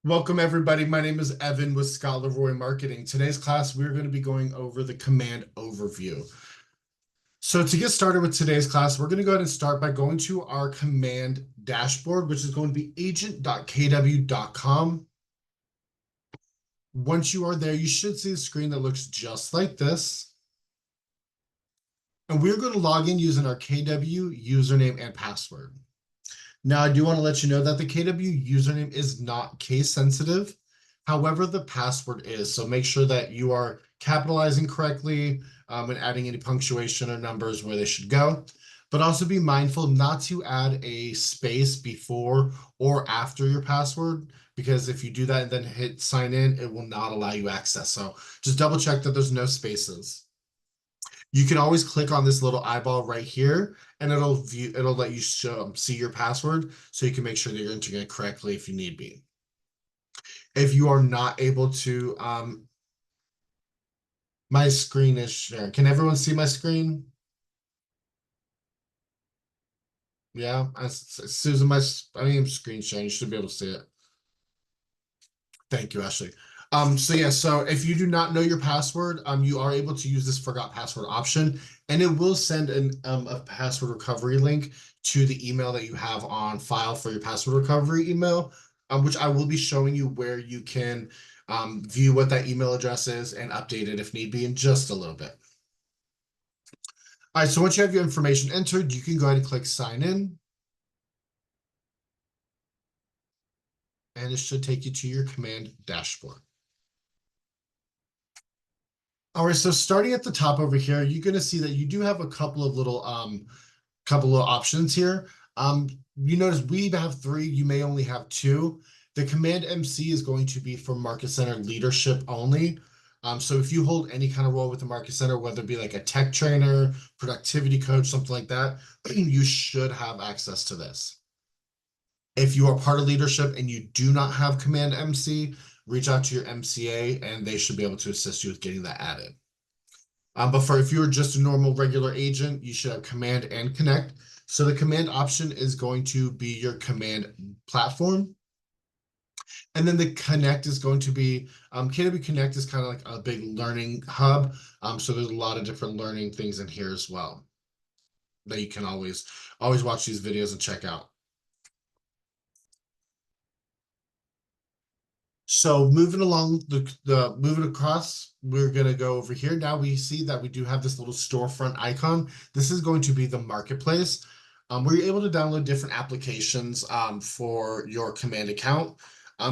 Welcome everybody. My name is Evan with KWRI Marketing. Today's class, we're going to be going over the command overview. So to get started with today's class, we're going to go ahead and start by going to our command dashboard, which is going to be agent.kw.com. Once you are there, you should see a screen that looks just like this. And we're going to log in using our KW username and password. Now, I do want to let you know that the KW username is not case sensitive. However, the password is. So make sure that you are capitalizing correctly and adding any punctuation or numbers where they should go. But also be mindful not to add a space before or after your password, because if you do that and then hit sign in, it will not allow you access. So just double check that there's no spaces. You can always click on this little eyeball right here and it'll let you see your password so you can make sure that you're entering it correctly if you need be. If you are not able to, my screen is sharing. Can everyone see my screen? Yeah, Susan, I am screen sharing. You should be able to see it. Thank you, Ashley. So if you do not know your password, you are able to use this forgot password option, and it will send a password recovery link to the email that you have on file for your password recovery email, which I will be showing you where you can view what that email address is and update it if need be in just a little bit. All right, so once you have your information entered, you can go ahead and click sign in. And it should take you to your command dashboard. All right, so starting at the top over here, you're going to see that you do have a couple of little options here. You notice we have 3, you may only have 2. The command MC is going to be for Market Center leadership only. So if you hold any kind of role with the Market Center, whether it be like a tech trainer, productivity coach, something like that, you should have access to this. If you are part of leadership and you do not have command MC, reach out to your MCA and they should be able to assist you with getting that added. But if you're just a normal regular agent, you should have command and connect. So the command option is going to be your command platform. And then the connect is going to be, KW Connect is kind of like a big learning hub. So there's a lot of different learning things in here as well that you can always watch these videos and check out. So moving along moving across, we're going to go over here. Now we see that we do have this little storefront icon. This is going to be the marketplace, where you're able to download different applications for your command account.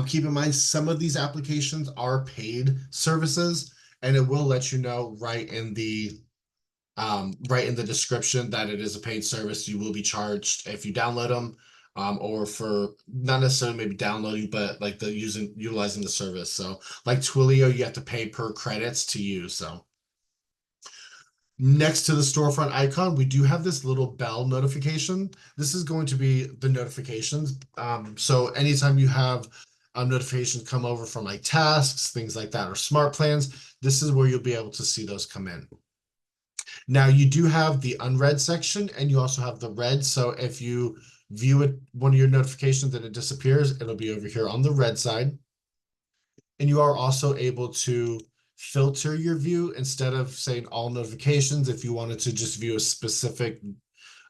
Keep in mind, some of these applications are paid services, and it will let you know right in the description that it is a paid service. You will be charged if you download them. Or for not necessarily maybe downloading, but like utilizing the service. So like Twilio, you have to pay per credits to use. So next to the storefront icon, we do have this little bell notification. This is going to be the notifications. So anytime you have notifications come over from like tasks, things like that, or smart plans, this is where you'll be able to see those come in. Now you do have the unread section and you also have the read. So if you view it, one of your notifications, and it disappears, it'll be over here on the red side. And you are also able to filter your view instead of saying all notifications. If you wanted to just view a specific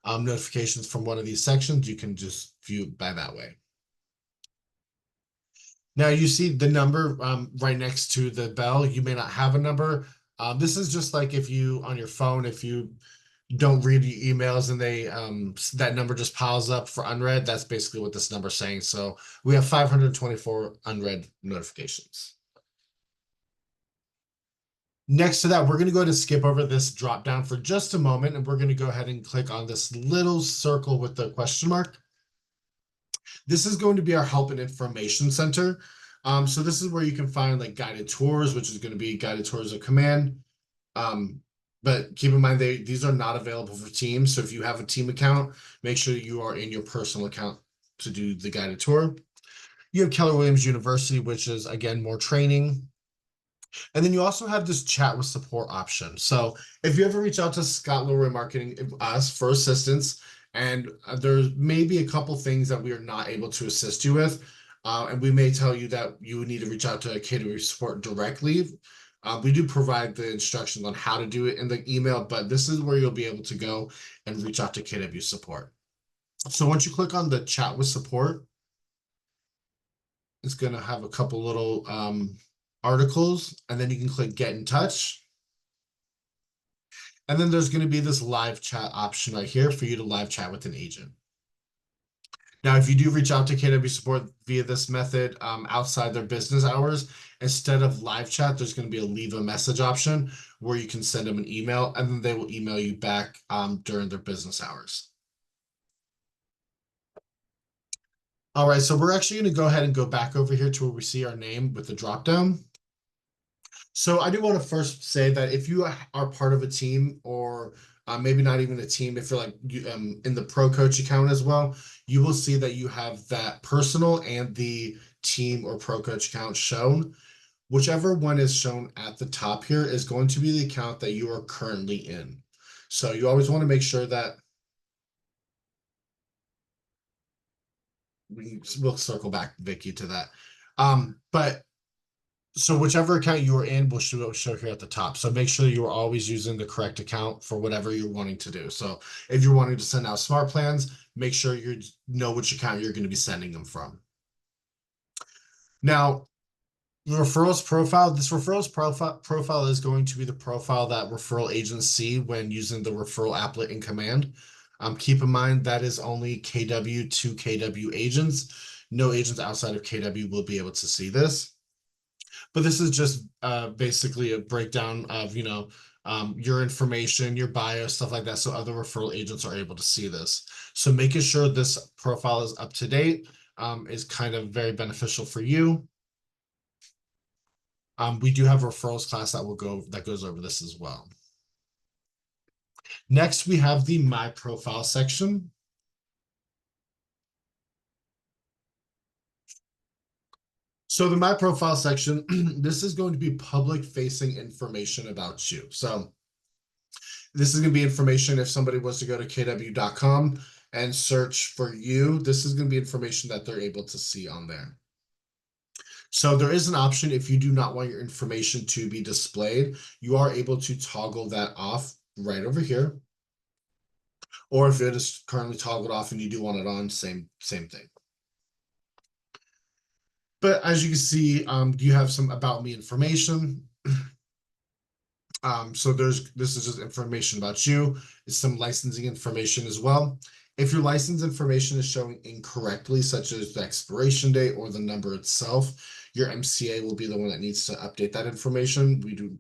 notifications from one of these sections, you can just view by that way. Now you see the number right next to the bell. You may not have a number. This is just like if you on your phone, if you don't read your emails and they that number just piles up for unread. That's basically what this number is saying. So we have 524 unread notifications. Next to that, we're going to go to skip over this drop down for just a moment, and we're going to go ahead and click on this little circle with the question mark. This is going to be our help and information center. So this is where you can find like guided tours, which is going to be guided tours of command. But keep in mind, these are not available for teams. So if you have a team account, make sure you are in your personal account to do the guided tour. You have Keller Williams University, which is, again, more training. And then you also have this chat with support option. So if you ever reach out to KWRI Marketing, us, for assistance, and there may be a couple things that we are not able to assist you with, And we may tell you that you would need to reach out to KWRI support directly. We do provide the instructions on how to do it in the email, but this is where you'll be able to go and reach out to KW support. So once you click on the chat with support, it's going to have a couple little articles, and then you can click get in touch. And then there's going to be this live chat option right here for you to live chat with an agent. Now, if you do reach out to KW support via this method outside their business hours, instead of live chat, there's going to be a leave a message option where you can send them an email, and then they will email you back during their business hours. All right, so we're actually going to go ahead and go back over here to where we see our name with the dropdown. So I do want to first say that if you are part of a team, or maybe not even a team, if you're like in the pro coach account as well, you will see that you have that personal and the team or pro coach account shown. Whichever one is shown at the top here is going to be the account that you are currently in. So you always want to make sure that we'll circle back, Vicky, to that. But so whichever account you are in will show here at the top. So make sure you are always using the correct account for whatever you're wanting to do. So if you're wanting to send out smart plans, make sure you know which account you're going to be sending them from. Now, the referrals profile, this referrals profile is going to be the profile that referral agents see when using the referral applet in command. Keep in mind that is only KW to KW agents. No agents outside of KW will be able to see this. But this is just basically a breakdown of, your information, your bio, stuff like that, so other referral agents are able to see this. So making sure this profile is up to date is kind of very beneficial for you. We do have a referrals class that goes over this as well. Next, we have the My Profile section. So the My Profile section, this is going to be public-facing information about you. So this is going to be information if somebody was to go to kw.com and search for you, this is going to be information that they're able to see on there. So there is an option if you do not want your information to be displayed, you are able to toggle that off right over here. Or if it is currently toggled off and you do want it on, same thing. But as you can see, you have some about me information. So this is just information about you. It's some licensing information as well. If your license information is showing incorrectly, such as the expiration date or the number itself, your MCA will be the one that needs to update that information. We do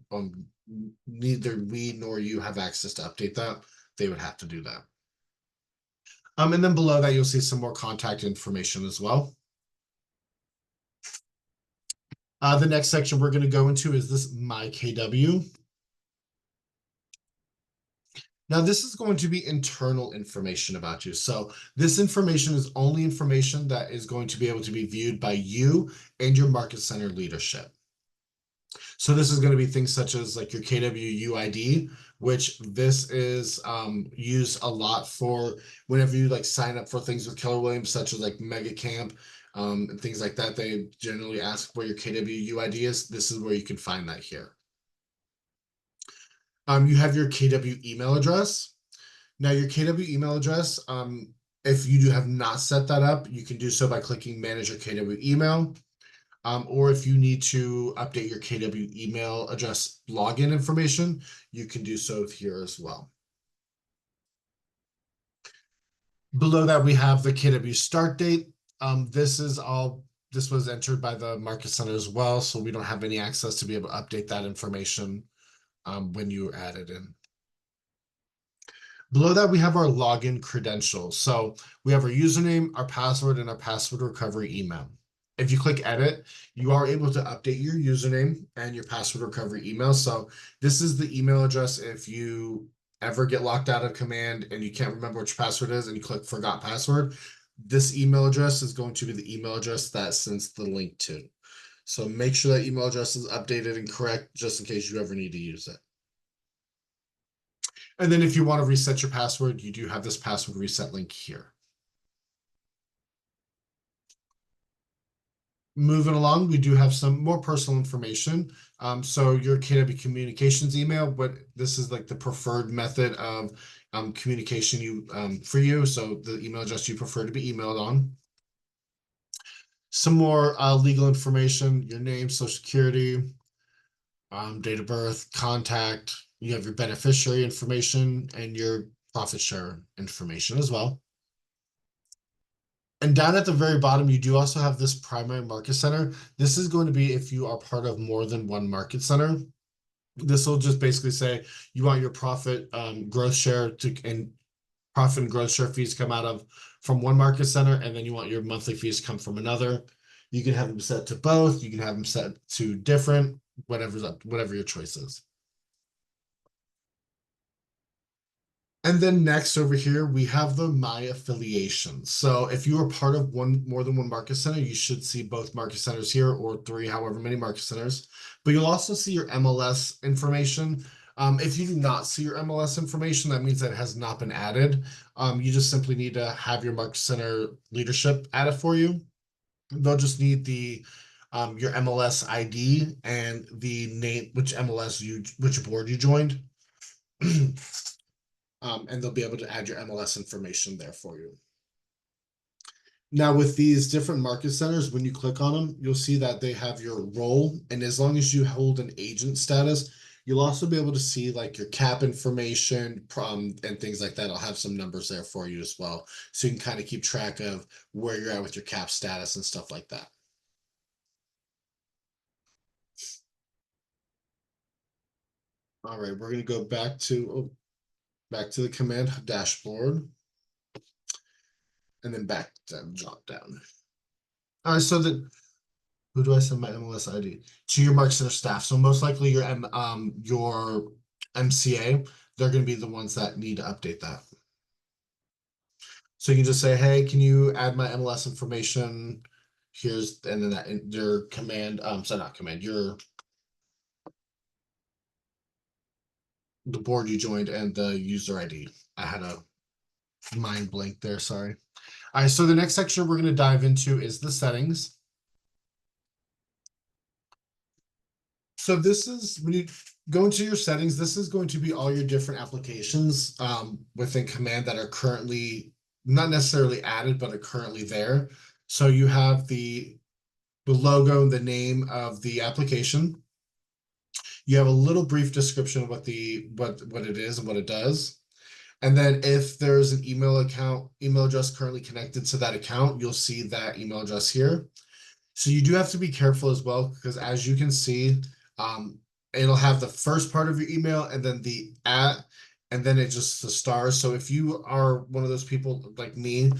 neither we nor you have access to update that. They would have to do that. And then below that, you'll see some more contact information as well. The next section we're going to go into is this My KW. Now, this is going to be internal information about you. So this information is only information that is going to be able to be viewed by you and your market center leadership. So this is going to be things such as like your KW UID, which this is used a lot for whenever you like sign up for things with Keller Williams, such as like Mega Camp and things like that. They generally ask where your KW UID is. This is where you can find that here. You have your KW email address. Now your KW email address, if you do have not set that up, you can do so by clicking Manage your KW email. Or if you need to update your KW email address login information, you can do so here as well. Below that, we have the KW start date. This was entered by the market center as well, so we don't have any access to be able to update that information when you add it in. Below that, we have our login credentials. So we have our username, our password, and our password recovery email. If you click edit, you are able to update your username and your password recovery email. So this is the email address if you ever get locked out of command and you can't remember which password is and you click forgot password, this email address is going to be the email address that sends the link to. So make sure that email address is updated and correct just in case you ever need to use it. And then if you want to reset your password, you do have this password reset link here. Moving along, we do have some more personal information. So your KW communications email, but this is like the preferred method of communication for you. So the email address you prefer to be emailed on. Some more legal information, your name, social security, date of birth, contact. You have your beneficiary information and your profit share information as well. And down at the very bottom, you do also have this primary market center. This is going to be if you are part of more than one market center. This will just basically say you want your profit growth share and profit and growth share fees come out of from one market center, and then you want your monthly fees come from another. You can have them set to both. You can have them set to different, whatever your choice is. And then next over here, we have the My Affiliations. So if you are part of more than one market center, you should see both market centers here or three, however many market centers. But you'll also see your MLS information. If you do not see your MLS information, that means that it has not been added. You just simply need to have your market center leadership add it for you. They'll just need your MLS ID and the name, which board you joined. And they'll be able to add your MLS information there for you. Now with these different market centers, when you click on them, you'll see that they have your role. And as long as you hold an agent status, you'll also be able to see like your cap information and things like that. I'll have some numbers there for you as well. So you can kind of keep track of where you're at with your cap status and stuff like that. All right, we're going to go back to the command dashboard. And then back to drop down. All right, so who do I send my MLS ID? To your market center staff. So most likely your MCA, they're going to be the ones that need to update that. So you can just say, hey, can you add my MLS information? And then your command, not command, the board you joined and the user ID. I had a mind blank there, sorry. All right, so the next section we're going to dive into is the settings. So this is when you go into your settings, this is going to be all your different applications within command that are currently not necessarily added, but are currently there. So you have the logo and the name of the application. You have a little brief description of what it is and what it does. And then if there's an email address currently connected to that account, you'll see that email address here. So you do have to be careful as well, because as you can see, it'll have the first part of your email and then the @ and then it's just the stars. So if you are one of those people like me,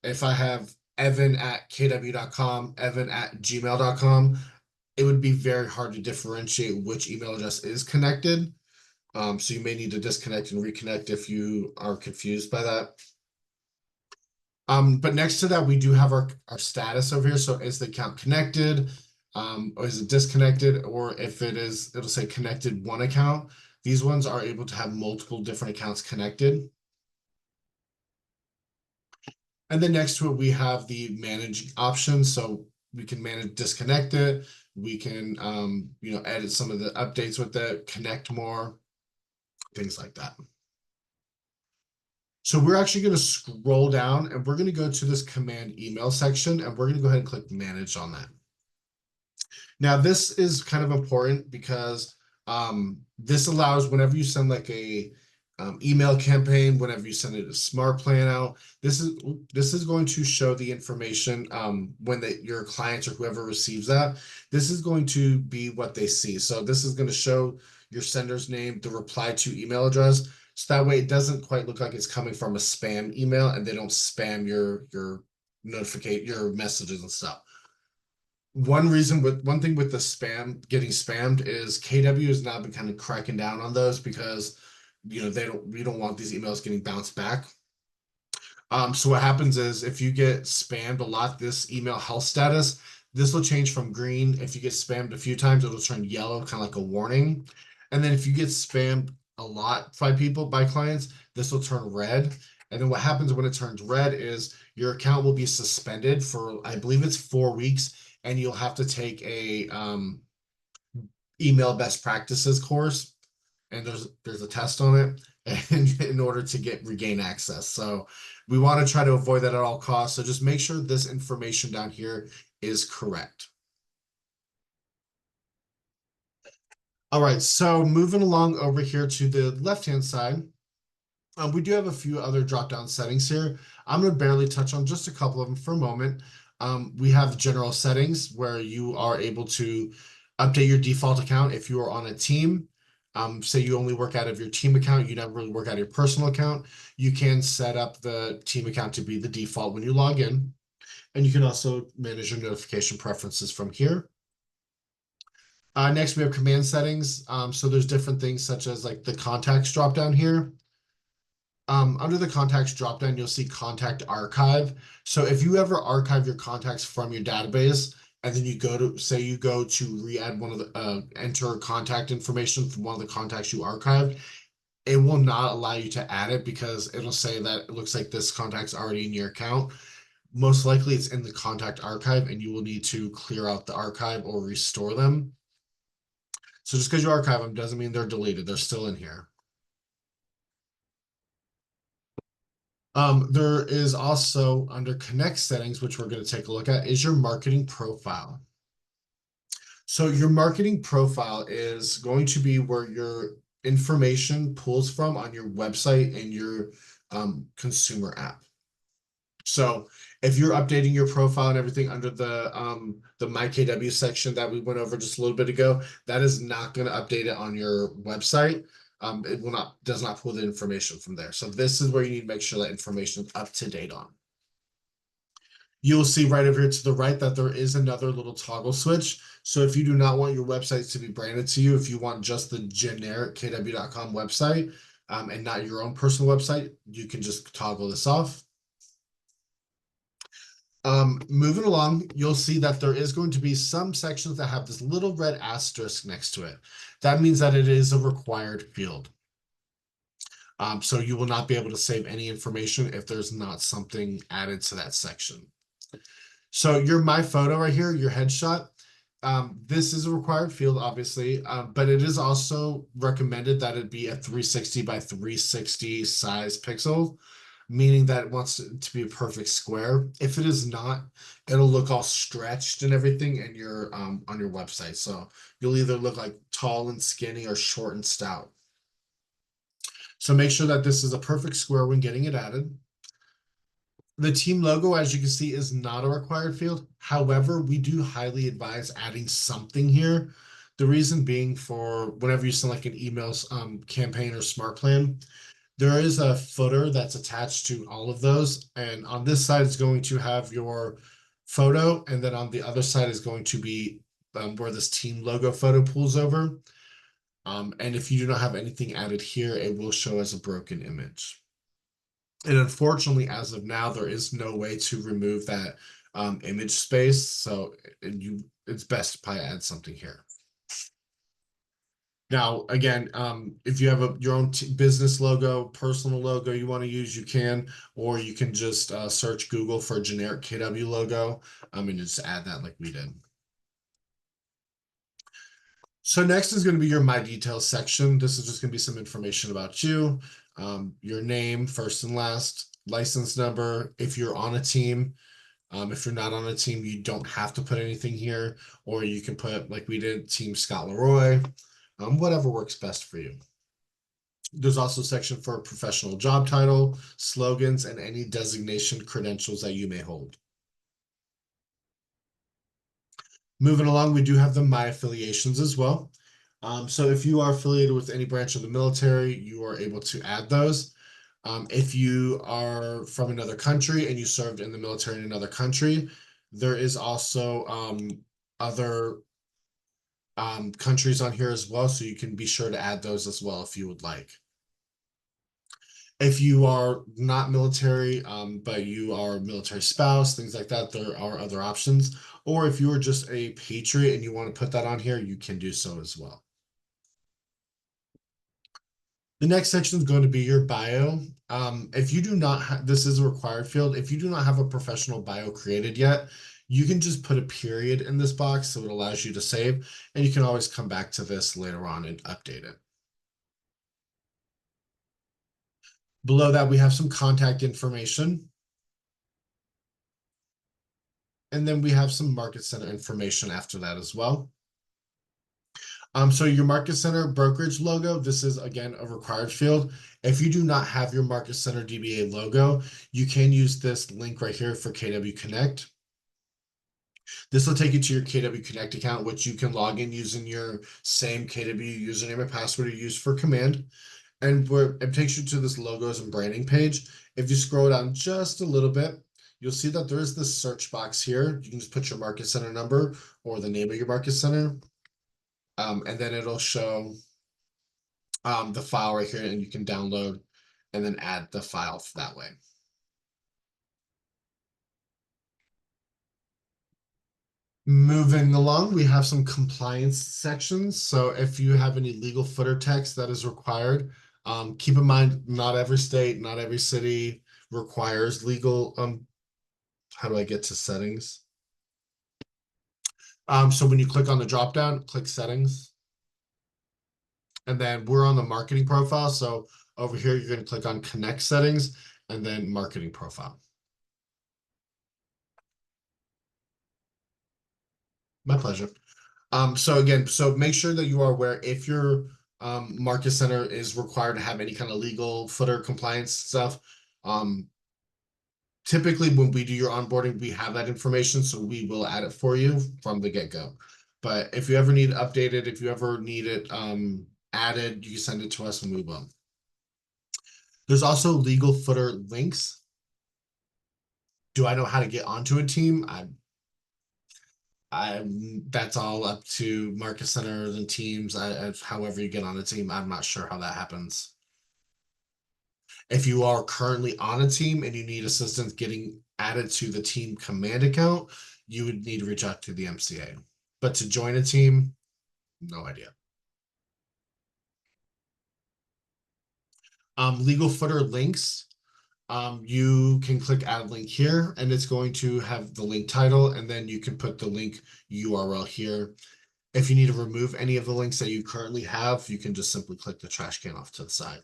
if I have evan@kw.com, evan@gmail.com, it would be very hard to differentiate which email address is connected. So you may need to disconnect and reconnect if you are confused by that. But next to that, we do have our status over here. So is the account connected? Or is it disconnected? Or if it is, it'll say connected one account. These ones are able to have multiple different accounts connected. And then next to it, we have the manage option. So we can manage disconnected. We can, edit some of the updates with it, connect more, things like that. So we're actually going to scroll down and we're going to go to this command email section and we're going to go ahead and click manage on that. Now this is kind of important because this allows whenever you send like a email campaign, whenever you send a smart plan out, this is going to show the information when your clients or whoever receives that. This is going to be what they see. So this is going to show your sender's name, the reply to email address. So that way it doesn't quite look like it's coming from a spam email and they don't spam your messages and stuff. One thing with the getting spammed is KW has now been kind of cracking down on those because we don't want these emails getting bounced back. So what happens is if you get spammed a lot, this email health status, this will change from green. If you get spammed a few times, it'll turn yellow, kind of like a warning. And then if you get spammed a lot by clients, this will turn red. And then what happens when it turns red is your account will be suspended for, I believe it's 4 weeks. and you'll have to take a email best practices course, and there's a test on it, and in order to regain access. So we want to try to avoid that at all costs. So just make sure this information down here is correct. All right, so moving along over here to the left-hand side, we do have a few other drop-down settings here. I'm going to barely touch on just a couple of them for a moment. We have general settings where you are able to update your default account if you are on a team. Say you only work out of your team account, you never really work out of your personal account. You can set up the team account to be the default when you log in. And you can also manage your notification preferences from here. Next, we have command settings. So there's different things such as like the contacts drop down here. Under the contacts dropdown, you'll see contact archive. So if you ever archive your contacts from your database, and then you go to, say you go to re-add one of the, enter contact information from one of the contacts you archived, it will not allow you to add it because it'll say that it looks like this contact's already in your account. Most likely it's in the contact archive and you will need to clear out the archive or restore them. So just because you archive them doesn't mean they're deleted. They're still in here. There is also under connect settings, which we're going to take a look at, is your marketing profile. So your marketing profile is going to be where your information pulls from on your website and your consumer app. So if you're updating your profile and everything under the My KW section that we went over just a little bit ago, that is not going to update it on your website. It will not, does not pull the information from there. So this is where you need to make sure that information is up to date on. You'll see right over here to the right that there is another little toggle switch. So if you do not want your websites to be branded to you, if you want just the generic KW.com website and not your own personal website, you can just toggle this off. Moving along, you'll see that there is going to be some sections that have this little red asterisk next to it. That means that it is a required field. So you will not be able to save any information if there's not something added to that section. So your My Photo right here, your headshot, this is a required field, obviously, but it is also recommended that it be a 360 by 360 size pixel, meaning that it wants it to be a perfect square. If it is not, it'll look all stretched and everything in your on your website. So you'll either look like tall and skinny or short and stout. So make sure that this is a perfect square when getting it added. The team logo, as you can see, is not a required field. However, we do highly advise adding something here. The reason being, for whenever you send like an email campaign or smart plan, there is a footer that's attached to all of those. And on this side is going to have your photo. And then on the other side is going to be where this team logo photo pulls over. And if you do not have anything added here, it will show as a broken image. And unfortunately, as of now, there is no way to remove that image space. So it's best to probably add something here. Now, again, if you have your own business logo, personal logo you want to use, you can, or you can just search Google for a generic KW logo and just add that like we did. So next is going to be your My Details section. This is just going to be some information about you, your name, first and last, license number, if you're on a team. If you're not on a team, you don't have to put anything here, or you can put, like we did, Team Scott Leroy, whatever works best for you. There's also a section for professional job title, slogans, and any designation credentials that you may hold. Moving along, we do have the My Affiliations as well. So if you are affiliated with any branch of the military, you are able to add those. If you are from another country and you served in the military in another country, there is also other countries on here as well, so you can be sure to add those as well if you would like. If you are not military, but you are a military spouse, things like that, there are other options. Or if you are just a patriot and you want to put that on here, you can do so as well. The next section is going to be your bio. If you do not have, this is a required field. If you do not have a professional bio created yet, you can just put a period in this box so it allows you to save, and you can always come back to this later on and update it. Below that, we have some contact information. And then we have some market center information after that as well. So your market center brokerage logo, this is again a required field. If you do not have your market center DBA logo, you can use this link right here for KW Connect. This will take you to your KW Connect account, which you can log in using your same KW username and password you use for command. And where it takes you to this logos and branding page. If you scroll down just a little bit, you'll see that there is this search box here. You can just put your market center number or the name of your market center. And then it'll show the file right here, and you can download and then add the file that way. Moving along, we have some compliance sections. So if you have any legal footer text that is required, keep in mind, not every state, not every city requires legal. How do I get to settings? So when you click on the drop down, click settings. And then we're on the marketing profile. So over here, you're going to click on connect settings and then marketing profile. My pleasure. So again, so make sure that you are aware if your market center is required to have any kind of legal footer compliance stuff. Typically when we do your onboarding, we have that information, so we will add it for you from the get-go. But if you ever need it updated, if you ever need it added, you can send it to us and we will. There's also legal footer links. Do I know how to get onto a team? That's all up to market centers and teams. However you get on a team, I'm not sure how that happens. If you are currently on a team and you need assistance getting added to the team command account, you would need to reach out to the MCA. But to join a team, no idea. Legal footer links. You can click add link here, and it's going to have the link title, and then you can put the link URL here. If you need to remove any of the links that you currently have, you can just simply click the trash can off to the side.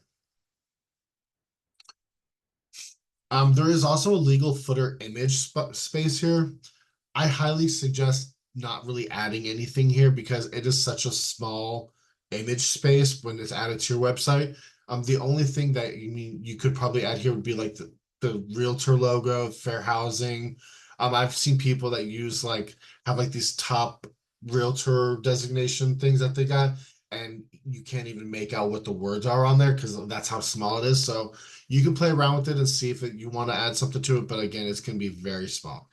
There is also a legal footer image space here. I highly suggest not really adding anything here because it is such a small image space when it's added to your website. The only thing that you could probably add here would be like the realtor logo, fair housing. I've seen people that use have these top realtor designation things that they got, and you can't even make out what the words are on there because that's how small it is. So you can play around with it and see if you want to add something to it, but again, it's going to be very small.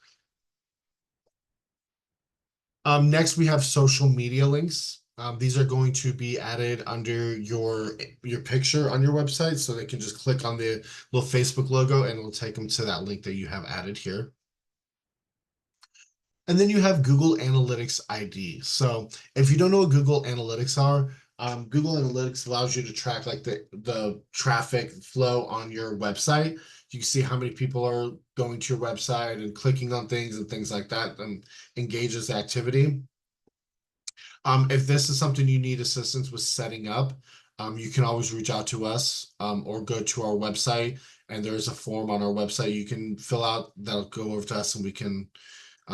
Next, we have social media links. These are going to be added under your picture on your website, so they can just click on the little Facebook logo and it'll take them to that link that you have added here. And then you have Google Analytics ID. So if you don't know what Google Analytics are, Google Analytics allows you to track the traffic flow on your website. You can see how many people are going to your website and clicking on things and things like that, and engages the activity. If this is something you need assistance with setting up, you can always reach out to us or go to our website, and there's a form on our website you can fill out that'll go over to us, and we can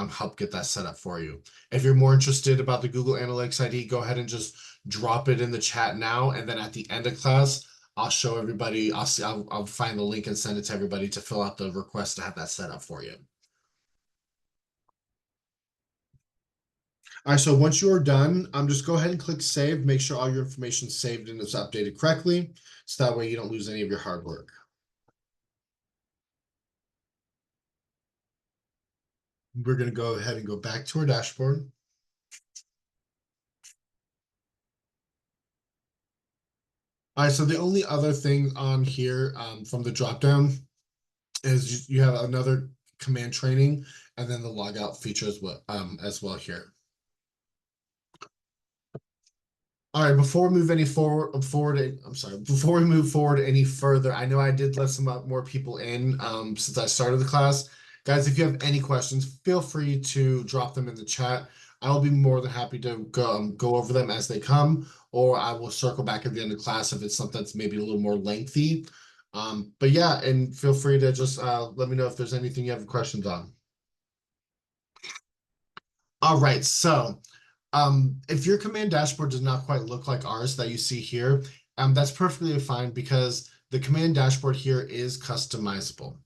help get that set up for you. If you're more interested about the Google Analytics ID, go ahead and just drop it in the chat now, and then at the end of class, I'll show everybody. I'll find the link and send it to everybody to fill out the request to have that set up for you. All right, so once you are done, just go ahead and click save. Make sure all your information is saved and is updated correctly, so that way you don't lose any of your hard work. We're going to go ahead and go back to our dashboard. All right, so the only other thing on here from the dropdown is you have another command training and then the logout feature as well here. All right, before we move any further, I know I did let some more people in since I started the class, Guys, if you have any questions, feel free to drop them in the chat. I'll be more than happy to go over them as they come, or I will circle back at the end of class if it's something that's maybe a little more lengthy. But yeah, and feel free to just let me know if there's anything you have questions on. All right, so if your command dashboard does not quite look like ours that you see here, that's perfectly fine because the command dashboard here is customizable,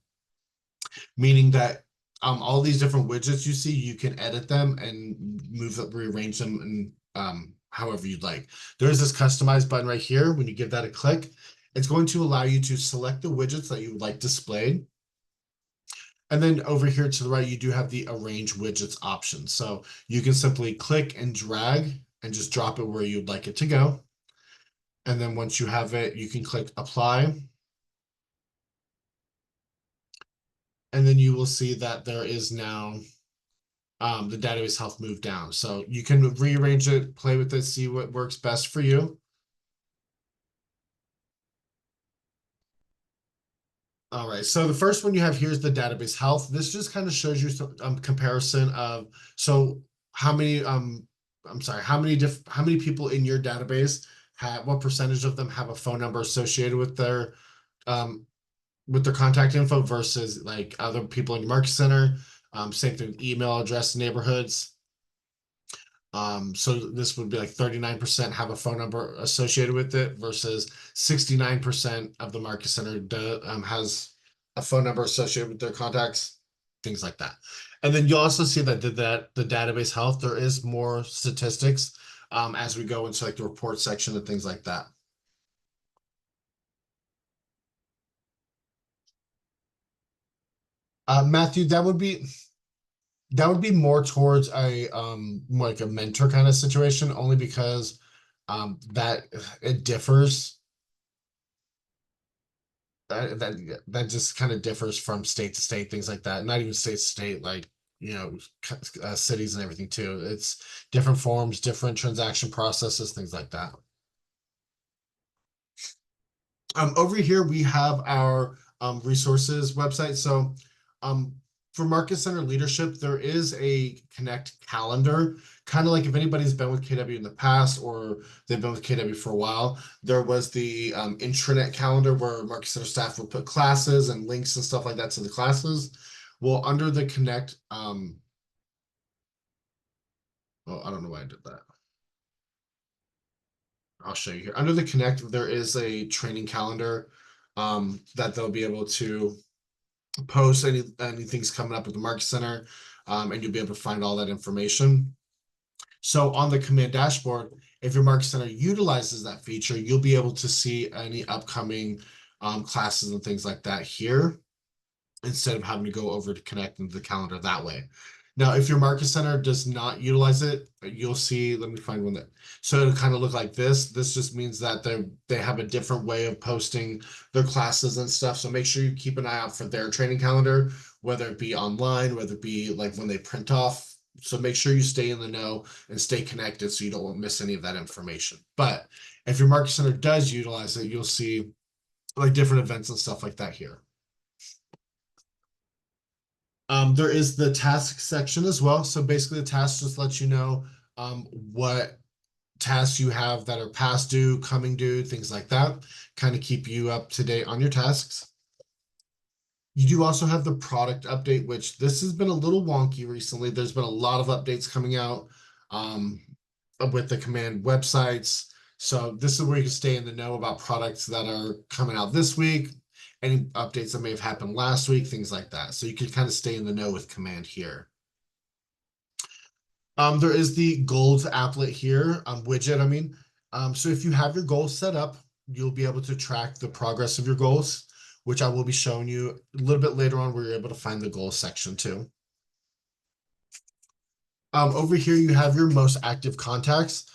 meaning that all these different widgets you see, you can edit them and move them, rearrange them, and however you'd like. There is this customize button right here. When you give that a click, it's going to allow you to select the widgets that you would like displayed. And then over here to the right, you do have the arrange widgets option. So you can simply click and drag and just drop it where you'd like it to go. And then once you have it, you can click apply. And then you will see that there is now the database health moved down. So you can rearrange it, play with it, see what works best for you. All right, so the first one you have here is the database health. This just kind of shows you some comparison of how many how many people in your database have, what percentage of them have a phone number associated with their contact info versus like other people in your market center. Same thing with email address, neighborhoods. So this would be like 39% have a phone number associated with it versus 69% of the market center has a phone number associated with their contacts, things like that. And then you'll also see that the database health, there is more statistics as we go into like the report section and things like that. Matthew, that would be more towards a like a mentor kind of situation, only because that it differs. That just kind of differs from state to state, things like that. Not even state to state, like cities and everything too. It's different forms, different transaction processes, things like that. Over here we have our resources website. So for Market Center leadership, there is a Connect calendar, kind of like if anybody's been with KW in the past or they've been with KW for a while, there was the intranet calendar where Market Center staff would put classes and links and stuff like that to the classes. Well, under the Connect, oh, I don't know why I did that. I'll show you here. Under the Connect, there is a training calendar that they'll be able to post anything's coming up at the Market Center, and you'll be able to find all that information. So on the command dashboard, if your Market Center utilizes that feature, you'll be able to see any upcoming classes and things like that here, instead of having to go over to connect into the calendar that way. Now, if your Market Center does not utilize it, you'll see, let me find one that, so it'll kind of look like this. This just means that they have a different way of posting their classes and stuff. So make sure you keep an eye out for their training calendar, whether it be online, whether it be like when they print off. So make sure you stay in the know and stay connected so you don't miss any of that information. But if your Market Center does utilize it, you'll see like different events and stuff like that here. There is the task section as well. So basically the task just lets you know what tasks you have that are past due, coming due, things like that, kind of keep you up to date on your tasks. You do also have the product update, which this has been a little wonky recently. There's been a lot of updates coming out with the command websites. So this is where you can stay in the know about products that are coming out this week, any updates that may have happened last week, things like that. So you can kind of stay in the know with command here. There is the goals applet here, widget, I mean. So if you have your goals set up, you'll be able to track the progress of your goals, which I will be showing you a little bit later on where you're able to find the goals section too. Over here, you have your most active contacts.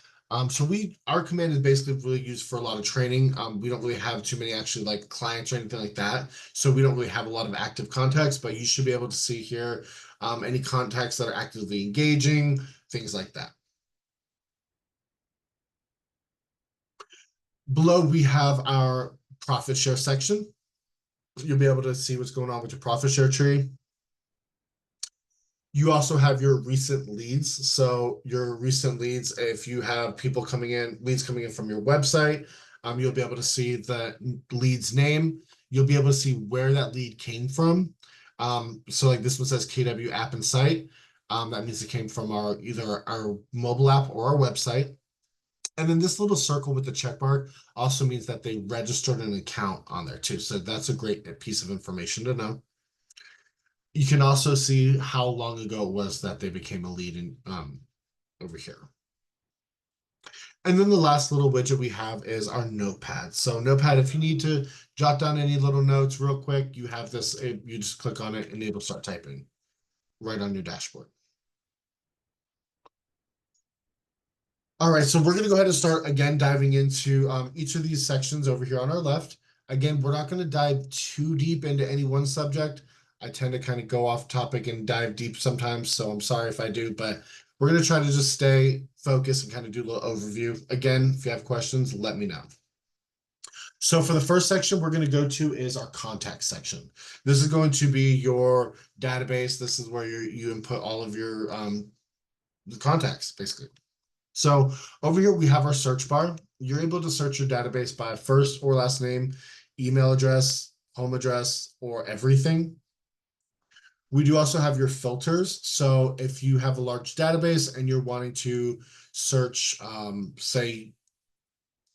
So our command is basically really used for a lot of training. We don't really have too many actually like clients or anything like that. So we don't really have a lot of active contacts, but you should be able to see here any contacts that are actively engaging, things like that. Below, we have our profit share section. You'll be able to see what's going on with your profit share tree. You also have your recent leads. So your recent leads, if you have people coming in, leads coming in from your website, you'll be able to see the lead's name. You'll be able to see where that lead came from. So like this one says KW app and site. That means it came from either our mobile app or our website. And then this little circle with the check mark also means that they registered an account on there too. So that's a great piece of information to know. You can also see how long ago it was that they became a lead in over here. And then the last little widget we have is our notepad. So notepad, if you need to jot down any little notes real quick, you have this, you just click on it and it'll start typing right on your dashboard. All right, so we're going to go ahead and start again diving into each of these sections over here on our left. Again, we're not going to dive too deep into any one subject. I tend to kind of go off topic and dive deep sometimes, so I'm sorry if I do, but we're going to try to just stay focused and kind of do a little overview. Again, if you have questions, let me know. So for the first section we're going to go to is our contact section. This is going to be your database. This is where you input all of your contacts, basically. So over here, we have our search bar. You're able to search your database by first or last name, email address, home address, or everything. We do also have your filters. So if you have a large database and you're wanting to search, say,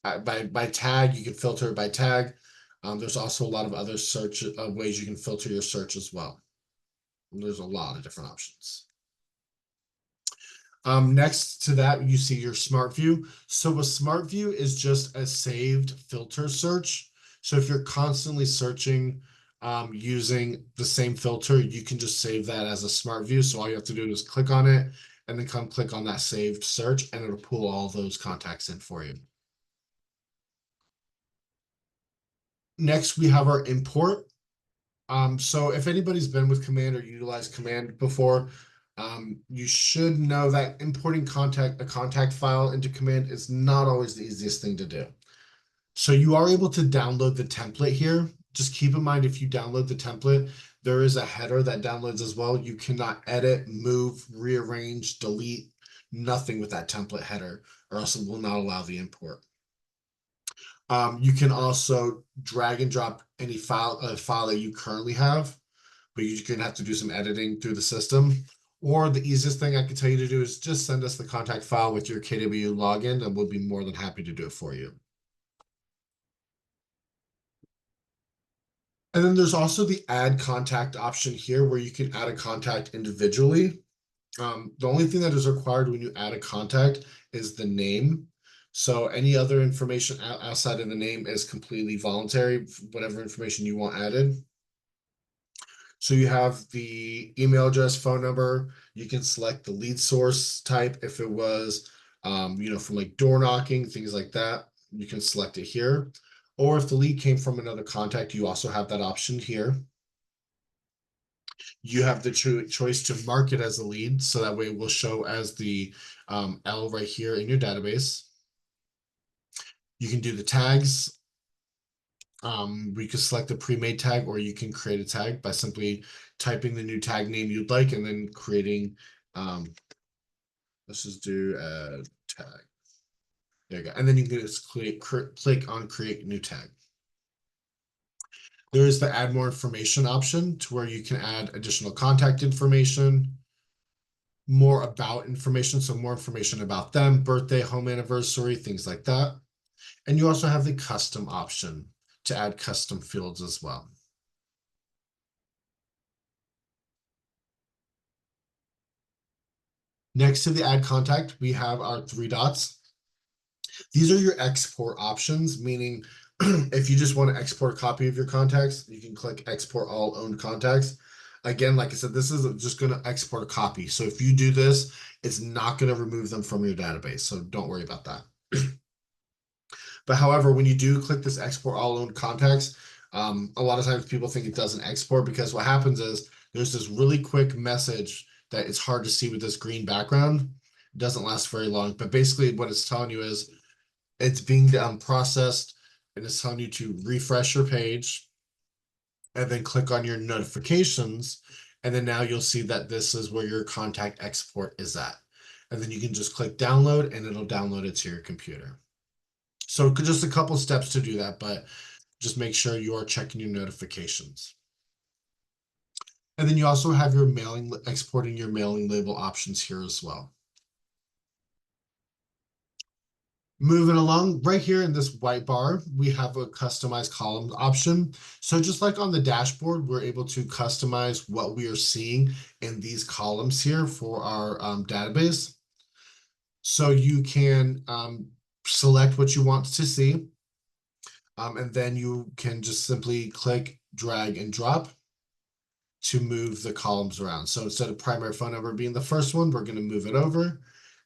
by tag, you can filter it by tag. There's also a lot of other search ways you can filter your search as well. And there's a lot of different options. Next to that, you see your Smart View. So a Smart View is just a saved filter search. So if you're constantly searching using the same filter, you can just save that as a Smart View. So all you have to do is click on it and then come click on that saved search and it'll pull all those contacts in for you. Next, we have our import. So if anybody's been with Command or utilized Command before, you should know that importing a contact file into Command is not always the easiest thing to do. So you are able to download the template here. Just keep in mind, if you download the template, there is a header that downloads as well. You cannot edit, move, rearrange, delete, nothing with that template header, or else it will not allow the import. You can also drag and drop any file that you currently have, but you're going to have to do some editing through the system. Or the easiest thing I can tell you to do is just send us the contact file with your KWRI login, and we'll be more than happy to do it for you. And then there's also the add contact option here where you can add a contact individually. The only thing that is required when you add a contact is the name. So any other information outside of the name is completely voluntary, whatever information you want added. So you have the email address, phone number. You can select the lead source type if it was, from like door knocking, things like that. You can select it here. Or if the lead came from another contact, you also have that option here. You have the choice to mark it as a lead, so that way it will show as the L right here in your database. You can do the tags. We could select a pre-made tag, or you can create a tag by simply typing the new tag name you'd like and then creating, let's just do a tag. There you go. And then you can just click on create new tag. There is the add more information option to where you can add additional contact information, more about information, so more information about them, birthday, home anniversary, things like that. And you also have the custom option to add custom fields as well. Next to the add contact, we have our 3 dots. These are your export options, meaning if you just want to export a copy of your contacts, you can click export all owned contacts. Again, like I said, this is just going to export a copy. So if you do this, it's not going to remove them from your database. So don't worry about that. But however, when you do click this export all owned contacts, a lot of times people think it doesn't export because what happens is there's this really quick message that it's hard to see with this green background. It doesn't last very long, but basically what it's telling you is it's being processed and it's telling you to refresh your page and then click on your notifications And then now you'll see that this is where your contact export is at. And then you can just click download and it'll download it to your computer. So just a couple steps to do that, but just make sure you are checking your notifications. And then you also have your exporting your mailing label options here as well. Moving along, right here in this white bar, we have a customized column option. So just like on the dashboard, we're able to customize what we are seeing in these columns here for our database. So you can select what you want to see, and then you can just simply click, drag, and drop to move the columns around. So instead of primary phone number being the first one, we're going to move it over.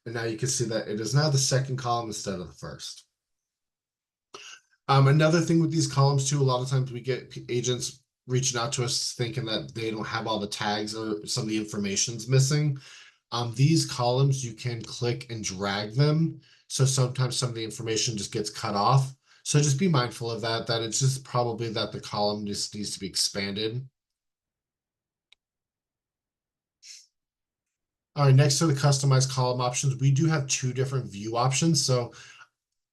And now you can see that it is now the second column instead of the first. Another thing with these columns too, a lot of times we get agents reaching out to us thinking that they don't have all the tags or some of the information's missing. These columns, you can click and drag them. So sometimes some of the information just gets cut off. So just be mindful of that it's just probably that the column just needs to be expanded. All right, next to the customized column options, we do have two different view options. So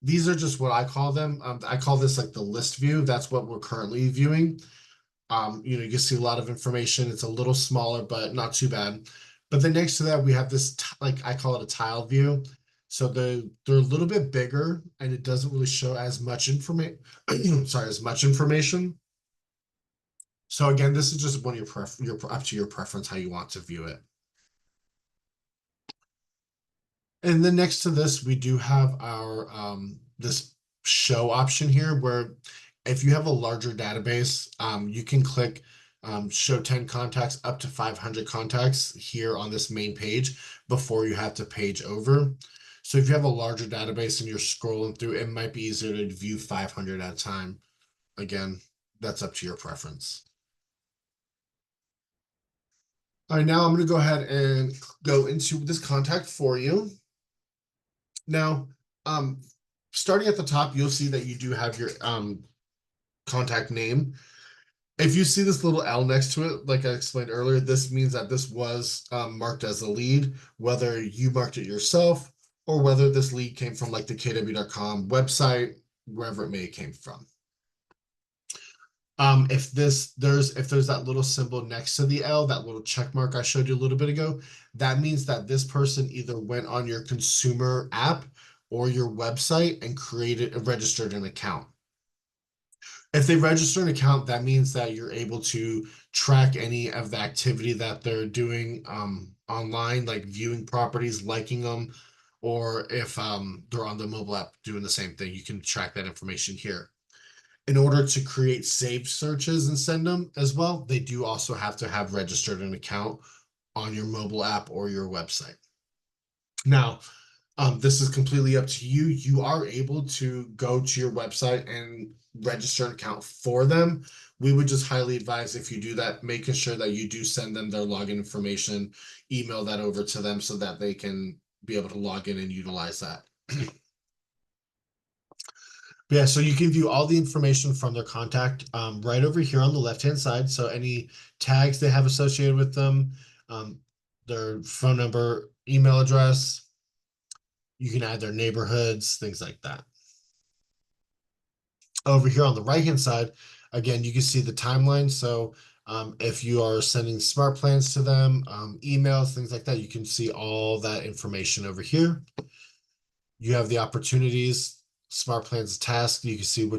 these are just what I call them. I call this like the list view. That's what we're currently viewing. You can see a lot of information. It's a little smaller, but not too bad. But then next to that, we have this, like I call it a tile view. So they're a little bit bigger and it doesn't really show as much information. Sorry, as much information. So again, this is just one of up to your preference how you want to view it. And then next to this, we do have our this show option here, where if you have a larger database, you can click show 10 contacts up to 500 contacts here on this main page before you have to page over. So if you have a larger database and you're scrolling through, it might be easier to view 500 at a time. Again, that's up to your preference. All right, now I'm going to go ahead and go into this contact for you. Now, starting at the top, you'll see that you do have your contact name. If you see this little L next to it, like I explained earlier, this means that this was marked as a lead, whether you marked it yourself or whether this lead came from like the KW.com website, wherever it may have came from. If there's that little symbol next to the L, that little check mark I showed you a little bit ago, that means that this person either went on your consumer app or your website and registered an account. If they register an account, that means that you're able to track any of the activity that they're doing online, like viewing properties, liking them, or if they're on the mobile app doing the same thing, you can track that information here. In order to create saved searches and send them as well, they do also have to have registered an account on your mobile app or your website. Now, this is completely up to you. You are able to go to your website and register an account for them. We would just highly advise if you do that, making sure that you do send them their login information, email that over to them so that they can be able to log in and utilize that. Yeah, so you can view all the information from their contact right over here on the left-hand side. So any tags they have associated with them, their phone number, email address, you can add their neighborhoods, things like that. Over here on the right-hand side, again, you can see the timeline. So if you are sending smart plans to them, emails, things like that, you can see all that information over here. You have the opportunities, smart plans, tasks. You can see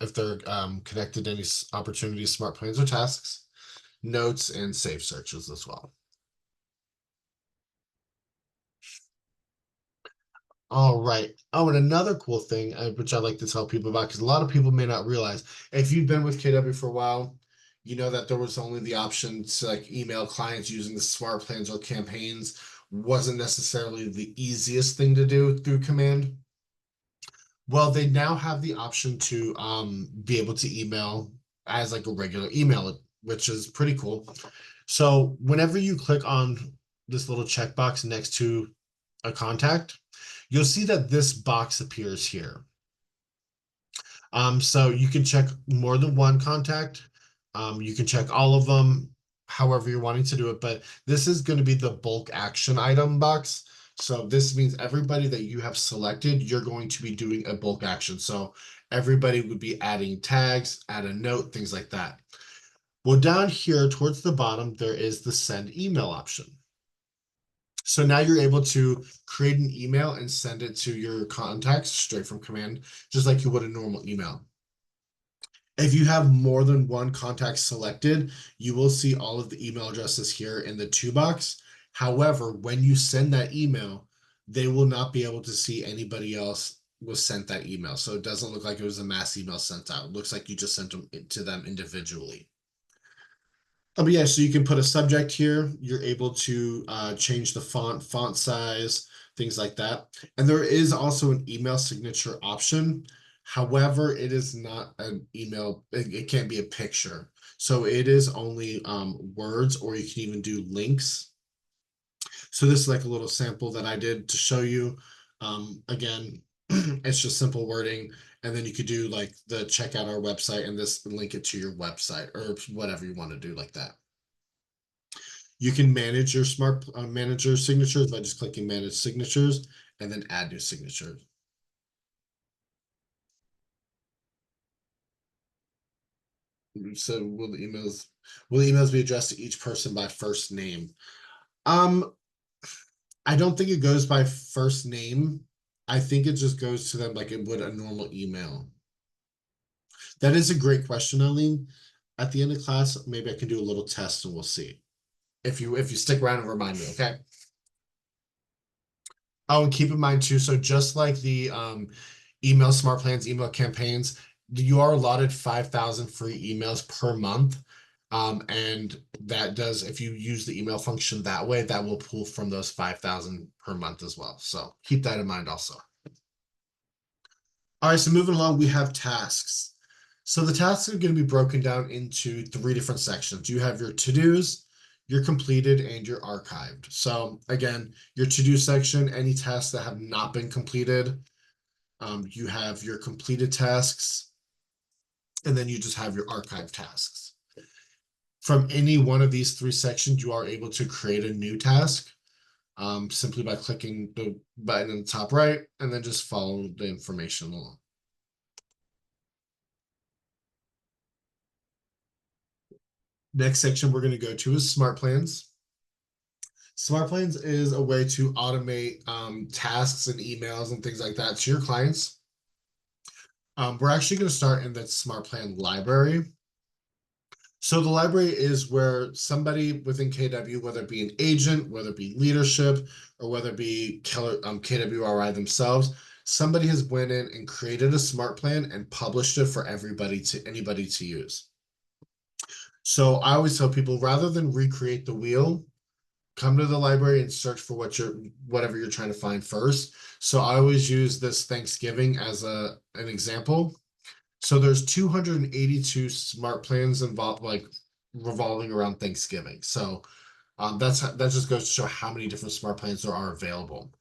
if they're connected to any opportunities, smart plans, or tasks, notes, and save searches as well. All right. Oh, and another cool thing, which I like to tell people about, because a lot of people may not realize, if you've been with KW for a while, you know that there was only the option to like email clients using the smart plans or campaigns. Wasn't necessarily the easiest thing to do through command. Well, they now have the option to be able to email as like a regular email, which is pretty cool. So whenever you click on this little checkbox next to a contact, you'll see that this box appears here. So you can check more than one contact. You can check all of them, however you're wanting to do it, but this is going to be the bulk action item box. So this means everybody that you have selected, you're going to be doing a bulk action. So everybody would be adding tags, add a note, things like that. Well, down here towards the bottom, there is the send email option. So now you're able to create an email and send it to your contacts straight from command, just like you would a normal email. If you have more than one contact selected, you will see all of the email addresses here in the to box. However, when you send that email, they will not be able to see anybody else was sent that email. So it doesn't look like it was a mass email sent out. It looks like you just sent them to them individually. But yeah, so you can put a subject here. You're able to change the font size, things like that. And there is also an email signature option. However, it is not an email, it can't be a picture. So it is only words, or you can even do links. So this is like a little sample that I did to show you. Again, it's just simple wording. And then you could do like the check out our website and this link it to your website or whatever you want to do like that. You can manage your smart manager signatures by just clicking manage signatures and then add new signatures. So will the emails be addressed to each person by first name? I don't think it goes by first name. I think it just goes to them like it would a normal email. That is a great question, Eileen. At the end of class, maybe I can do a little test and we'll see. If you stick around and remind me, okay? Oh, and keep in mind too, so just like the email smart plans, email campaigns, you are allotted 5,000 free emails per month. And that does, if you use the email function that way, that will pull from those 5,000 per month as well. So keep that in mind also. All right, so moving along, we have tasks. So the tasks are going to be broken down into 3 different sections. You have your to-dos, your completed, and your archived. So again, your to-do section, any tasks that have not been completed. You have your completed tasks, and then you just have your archived tasks. From any one of these 3 sections, you are able to create a new task simply by clicking the button in the top right and then just follow the information along. Next section we're going to go to is Smart Plans. Smart Plans is a way to automate tasks and emails and things like that to your clients. We're actually going to start in the Smart Plan library. So the library is where somebody within KW, whether it be an agent, whether it be leadership, or whether it be KWRI themselves, somebody has went in and created a smart plan and published it for anybody to use. So I always tell people, rather than recreate the wheel, come to the library and search for whatever you're trying to find first. So I always use this Thanksgiving as an example. So there's 282 smart plans involved, like revolving around Thanksgiving. So that just goes to show how many different smart plans there are available.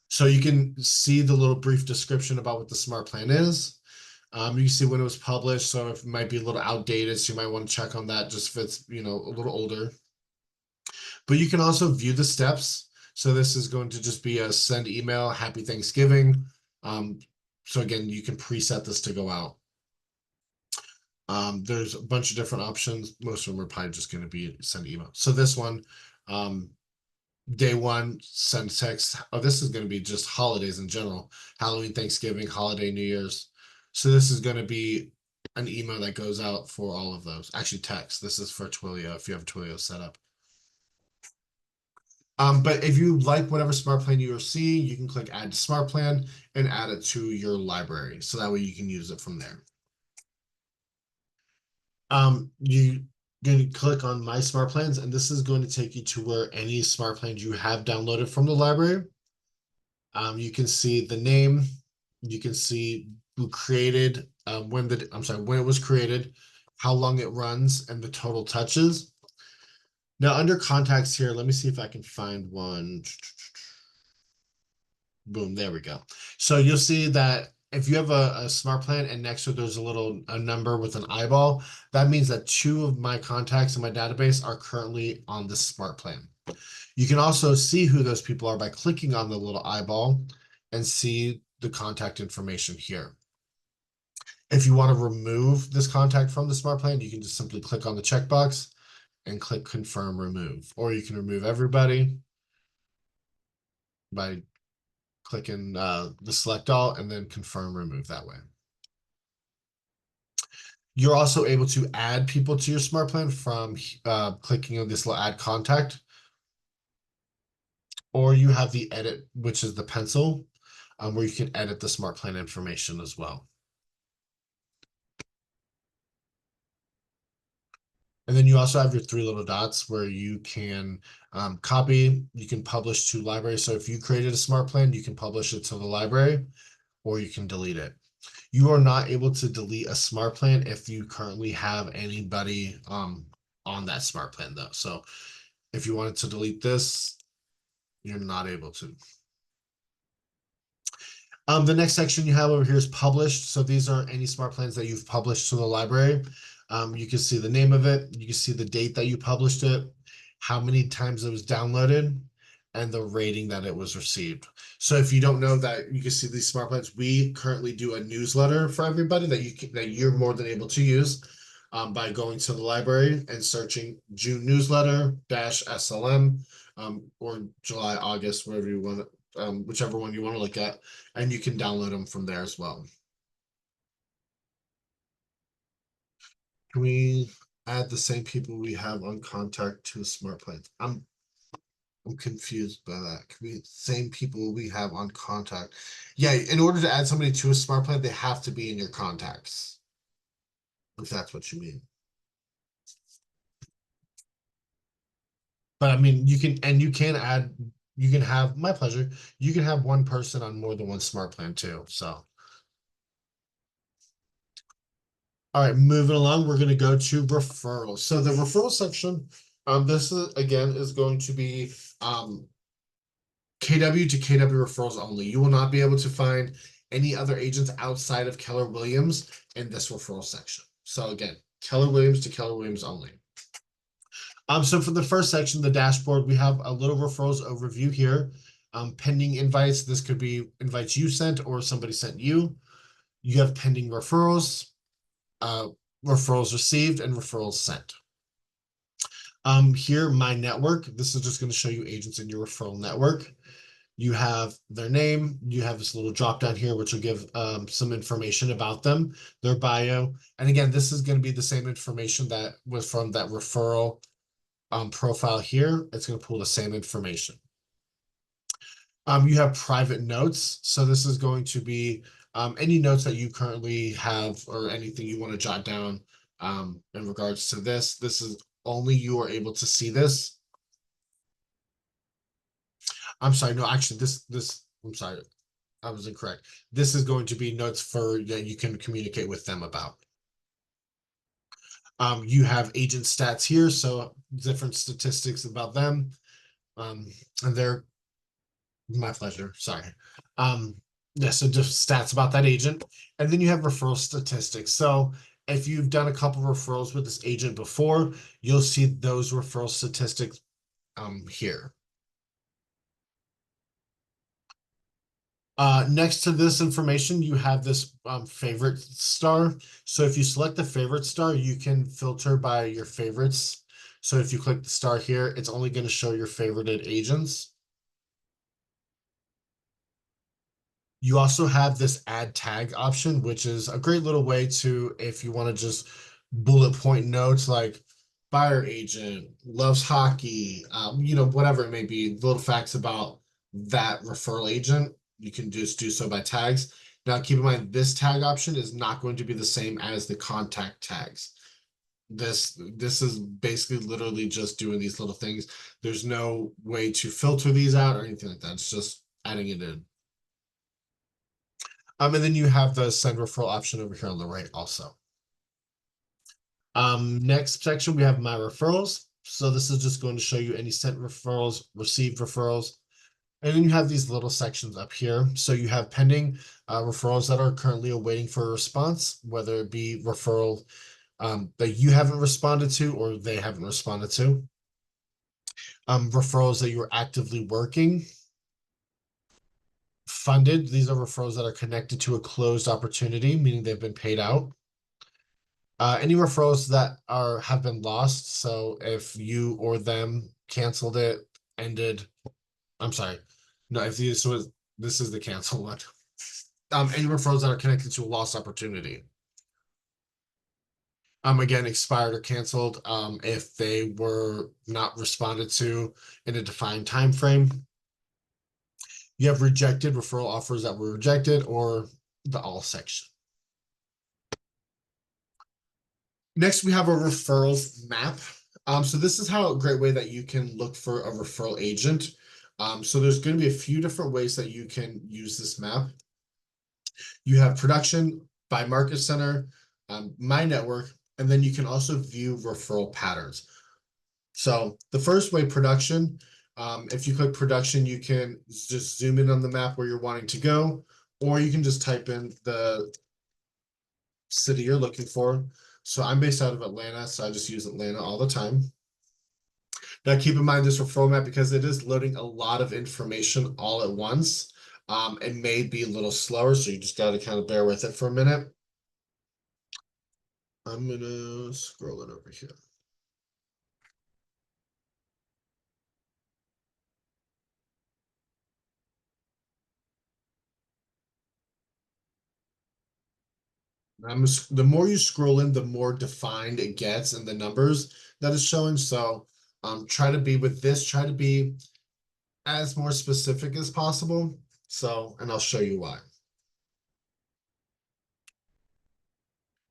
So you can see the little brief description about what the smart plan is. You can see when it was published, so it might be a little outdated, so you might want to check on that just if it's a little older. But you can also view the steps. So this is going to just be a send email, happy Thanksgiving. So again, you can preset this to go out. There's a bunch of different options. Most of them are probably just going to be send email. So this one, day 1, send text. Oh, this is going to be just holidays in general. Halloween, Thanksgiving, holiday, New Year's. So this is going to be an email that goes out for all of those. Actually, text. This is for Twilio if you have Twilio set up. But if you like whatever smart plan you are seeing, you can click add to smart plan and add it to your library. So that way you can use it from there. You're going to click on my smart plans, and this is going to take you to where any smart plans you have downloaded from the library. You can see the name, you can see who created, when it was created, how long it runs, and the total touches. Now under contacts here, let me see if I can find one. Boom, there we go. So you'll see that if you have a smart plan and next to it there's a number with an eyeball, that means that 2 of my contacts in my database are currently on this smart plan. You can also see who those people are by clicking on the little eyeball and see the contact information here. If you want to remove this contact from the smart plan, you can just simply click on the checkbox and click confirm remove, or you can remove everybody by clicking the select all and then confirm remove that way. You're also able to add people to your smart plan from clicking on this little add contact, or you have the edit, which is the pencil, where you can edit the smart plan information as well. And then you also have your 3 little dots where you can copy, you can publish to library. So if you created a smart plan, you can publish it to the library, or you can delete it. You are not able to delete a smart plan if you currently have anybody on that smart plan though. So if you wanted to delete this, you're not able to. The next section you have over here is published. So these are any smart plans that you've published to the library. You can see the name of it. You can see the date that you published it, how many times it was downloaded, and the rating that it was received. So if you don't know that, you can see these smart plans. We currently do a newsletter for everybody that you're more than able to use by going to the library and searching June newsletter -SLM or July, August, whatever you want, whichever one you want to look at, and you can download them from there as well. Can we add the same people we have on contact to smart plans? I'm confused by that. Can we same people we have on contact? Yeah, in order to add somebody to a smart plan, they have to be in your contacts. If that's what you mean. But I mean, you can add, you can have, my pleasure, you can have one person on more than one smart plan too. So all right, moving along, we're going to go to referrals. So the referral section, this is again is going to be KW to KW referrals only. You will not be able to find any other agents outside of Keller Williams in this referral section. So again, Keller Williams to Keller Williams only. So for the first section, the dashboard, we have a little referrals overview here. Pending invites, this could be invites you sent or somebody sent you. You have pending referrals, referrals received, and referrals sent. Here, my network, this is just going to show you agents in your referral network. You have their name, you have this little drop down here, which will give some information about them, their bio. And again, this is going to be the same information that was from that referral profile here. It's going to pull the same information. You have private notes. So this is going to be any notes that you currently have or anything you want to jot down in regards to this. This is only you are able to see this. I'm sorry, no, actually I'm sorry, I was incorrect. This is going to be notes for that you can communicate with them about. You have agent stats here, so different statistics about them. And they're my pleasure, sorry. Yeah, so just stats about that agent. And then you have referral statistics. So if you've done a couple referrals with this agent before, you'll see those referral statistics here. Next to this information, you have this favorite star. So if you select the favorite star, you can filter by your favorites. So if you click the star here, it's only going to show your favorited agents. You also have this add tag option, which is a great little way to, if you want to just bullet point notes like buyer agent, loves hockey, whatever it may be, little facts about that referral agent, you can just do so by tags. Now, keep in mind, this tag option is not going to be the same as the contact tags. This is basically literally just doing these little things. There's no way to filter these out or anything like that. It's just adding it in. And then you have the send referral option over here on the right also. Next section, we have my referrals. So this is just going to show you any sent referrals, received referrals, And then you have these little sections up here. So you have pending referrals that are currently awaiting for a response, whether it be referral that you haven't responded to or they haven't responded to. Referrals that you're actively working. Funded, these are referrals that are connected to a closed opportunity, meaning they've been paid out. Any referrals that have been lost, so if you or them canceled it, ended, I'm sorry, no, if this is the cancel one. Any referrals that are connected to a lost opportunity. Again, expired or canceled, if they were not responded to in a defined time frame. You have rejected referral offers that were rejected, or the all section. Next, we have a referrals map. So this is how a great way that you can look for a referral agent. So there's going to be a few different ways that you can use this map. You have production by market center, my network, and then you can also view referral patterns. So the first way, production, if you click production, you can just zoom in on the map where you're wanting to go, or you can just type in the city you're looking for. So I'm based out of Atlanta, so I just use Atlanta all the time. Now keep in mind this referral map, because it is loading a lot of information all at once. It may be a little slower, so you just got to kind of bear with it for a minute. I'm gonna scroll it over here. The more you scroll in, the more defined it gets and the numbers that it's showing. So try to be with this, try to be as more specific as possible. So, and I'll show you why.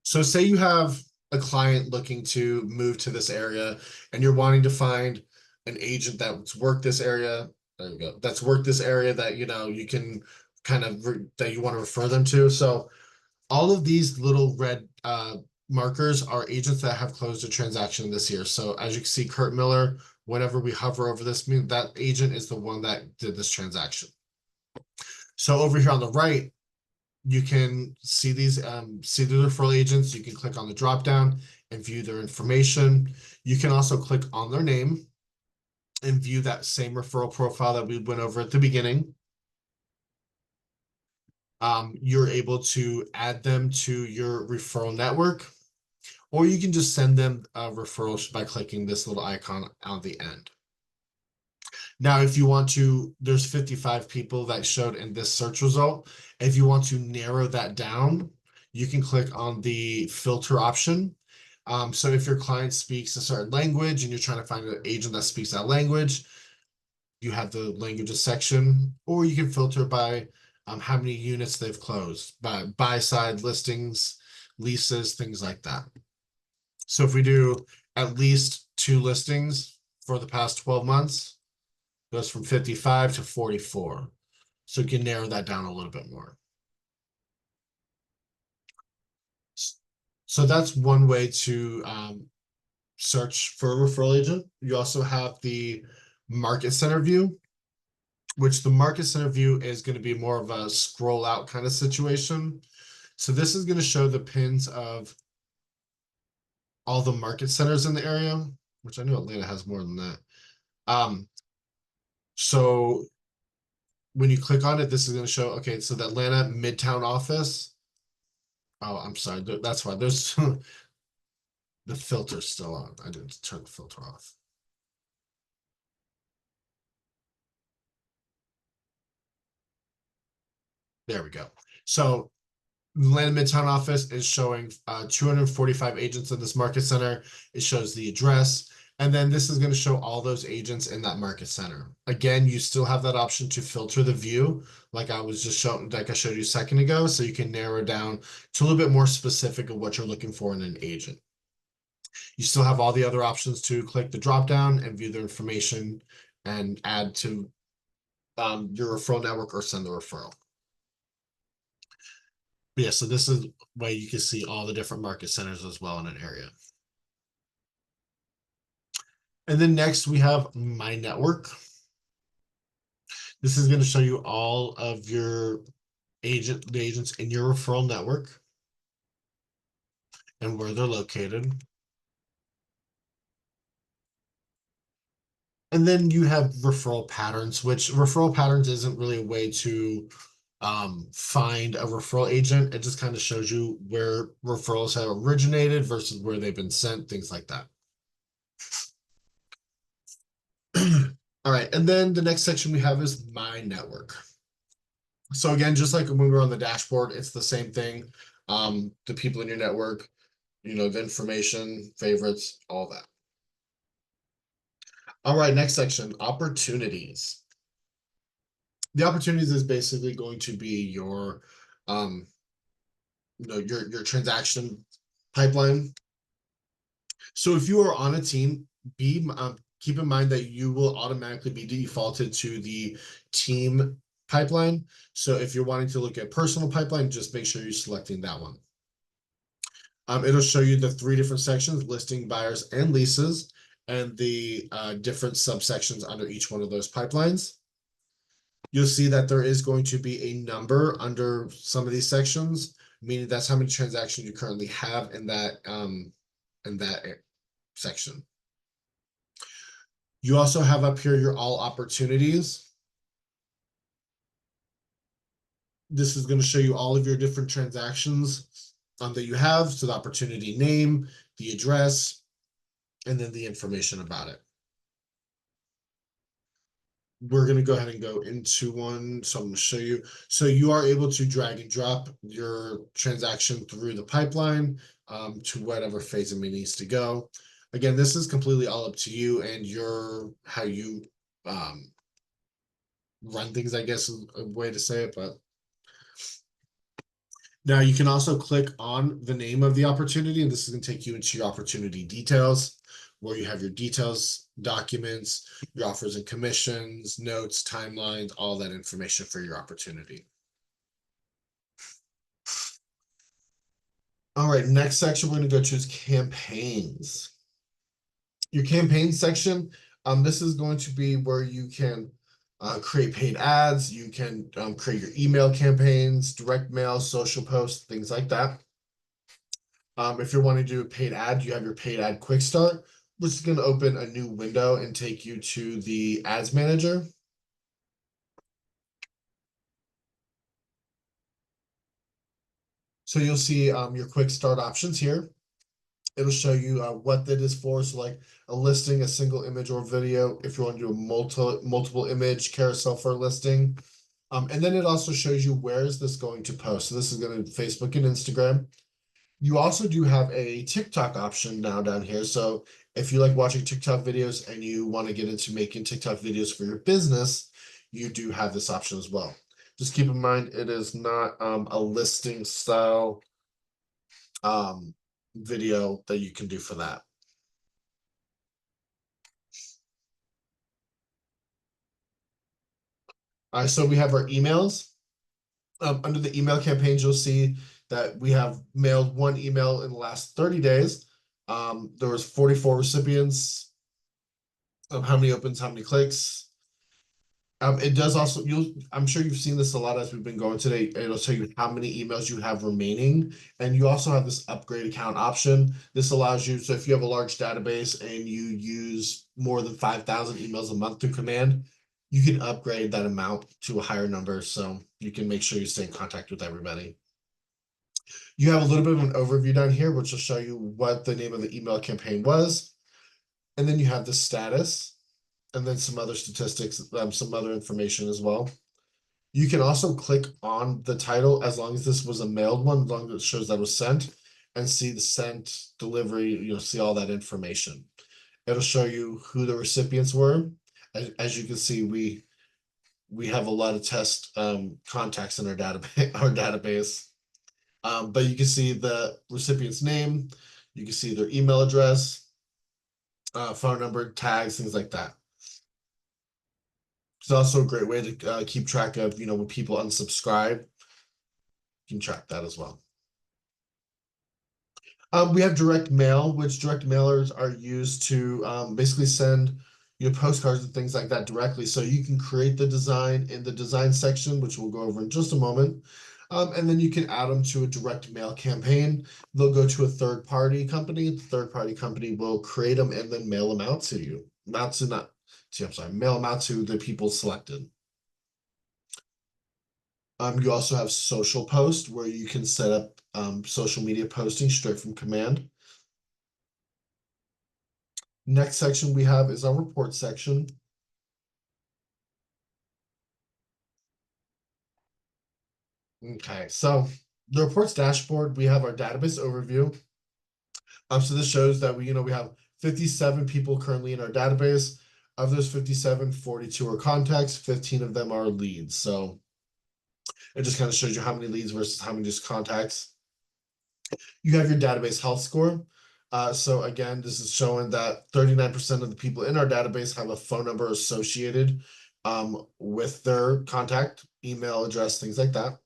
So say you have a client looking to move to this area and you're wanting to find an agent that's worked this area. There you go. That's worked this area that, you know, you can kind of that you want to refer them to. So all of these little red markers are agents that have closed a transaction this year. So as you can see, Kurt Miller, whenever we hover over this, that agent is the one that did this transaction. So over here on the right, you can see these see the referral agents. You can click on the drop down and view their information. You can also click on their name and view that same referral profile that we went over at the beginning. You're able to add them to your referral network, or you can just send them referrals by clicking this little icon on the end. Now, if you want to, there's 55 people that showed in this search result. If you want to narrow that down, you can click on the filter option. So if your client speaks a certain language and you're trying to find an agent that speaks that language, you have the languages section, or you can filter by how many units they've closed, by buy-side listings, leases, things like that. So if we do at least 2 listings for the past 12 months, it goes from 55 to 44. So you can narrow that down a little bit more. So that's one way to search for a referral agent. You also have the market center view, which the market center view is going to be more of a scroll out kind of situation. So this is going to show the pins of all the market centers in the area, which I know Atlanta has more than that. So when you click on it, this is going to show, okay, so the Atlanta Midtown office. Oh, I'm sorry. That's why there's the filter's still on. I didn't turn the filter off. There we go. So Atlanta Midtown office is showing 245 agents in this market center. It shows the address. And then this is going to show all those agents in that market center. Again, you still have that option to filter the view, like I was just showing, like I showed you a second ago, so you can narrow down to a little bit more specific of what you're looking for in an agent. You still have all the other options to click the drop down and view their information and add to your referral network or send the referral. But yeah, so this is where you can see all the different market centers as well in an area. And then next we have my network. This is going to show you all of the agents in your referral network and where they're located. And then you have referral patterns, which referral patterns isn't really a way to find a referral agent. It just kind of shows you where referrals have originated versus where they've been sent, things like that. All right, and then the next section we have is My Network. So again, just like when we were on the dashboard, it's the same thing. The people in your network, the information, favorites, all that. All right, next section, opportunities. The opportunities is basically going to be um, your transaction pipeline. So if you are on a team, keep in mind that you will automatically be defaulted to the team pipeline. So if you're wanting to look at personal pipeline, just make sure you're selecting that one. It'll show you the 3 different sections: listing, buyers, and leases, and the different subsections under each one of those pipelines. You'll see that there is going to be a number under some of these sections, meaning that's how many transactions you currently have in that section. You also have up here your all opportunities. This is going to show you all of your different transactions that you have. So the opportunity name, the address, and then the information about it. We're going to go ahead and go into one. So I'm going to show you. So you are able to drag and drop your transaction through the pipeline to whatever phase it needs to go. Again, this is completely all up to you and how you run things, I guess is a way to say it. But now you can also click on the name of the opportunity, and this is going to take you into your opportunity details, where you have your details, documents, your offers and commissions, notes, timelines, all that information for your opportunity. All right, next section we're going to go to is campaigns. Your campaign section, this is going to be where you can create paid ads. You can create your email campaigns, direct mail, social posts, things like that. If you're wanting to do a paid ad, you have your paid ad quick start, which is going to open a new window and take you to the ads manager. So you'll see your quick start options here. It'll show you what that is for. So like a listing, a single image or video, if you want to do a multiple image carousel for a listing. And then it also shows you where is this going to post. So this is going to Facebook and Instagram. You also do have a TikTok option now down here. So if you like watching TikTok videos and you want to get into making TikTok videos for your business, you do have this option as well. Just keep in mind, it is not a listing style video that you can do for that. All right, so we have our emails. Under the email campaigns, you'll see that we have mailed 1 email in the last 30 days. There was 44 recipients. How many opens, how many clicks. It does also, I'm sure you've seen this a lot as we've been going today. It'll tell you how many emails you have remaining. And you also have this upgrade account option. This allows you, so if you have a large database and you use more than 5,000 emails a month through command, you can upgrade that amount to a higher number. So you can make sure you stay in contact with everybody. You have a little bit of an overview down here, which will show you what the name of the email campaign was. And then you have the status, and then some other statistics, some other information as well. You can also click on the title as long as this was a mailed one, as long as it shows that it was sent, and see the sent, delivery, you'll see all that information. It'll show you who the recipients were. As you can see, we have a lot of test contacts in our database. But you can see the recipient's name, you can see their email address, phone number, tags, things like that. It's also a great way to keep track of, when people unsubscribe. You can track that as well. We have direct mail, which direct mailers are used to basically send your postcards and things like that directly. So you can create the design in the design section, which we'll go over in just a moment. And then you can add them to a direct mail campaign. They'll go to a third party company. The third party company will create them and then mail them out to you. Not to not to, I'm sorry, mail them out to the people selected. You also have social post where you can set up social media posting straight from command. Next section we have is our report section. Okay, so the reports dashboard, we have our database overview. So this shows that we have 57 people currently in our database. Of those 57, 42 are contacts, 15 of them are leads. So it just kind of shows you how many leads versus how many just contacts. You have your database health score. So again, this is showing that 39% of the people in our database have a phone number associated with their contact, email address, things like that.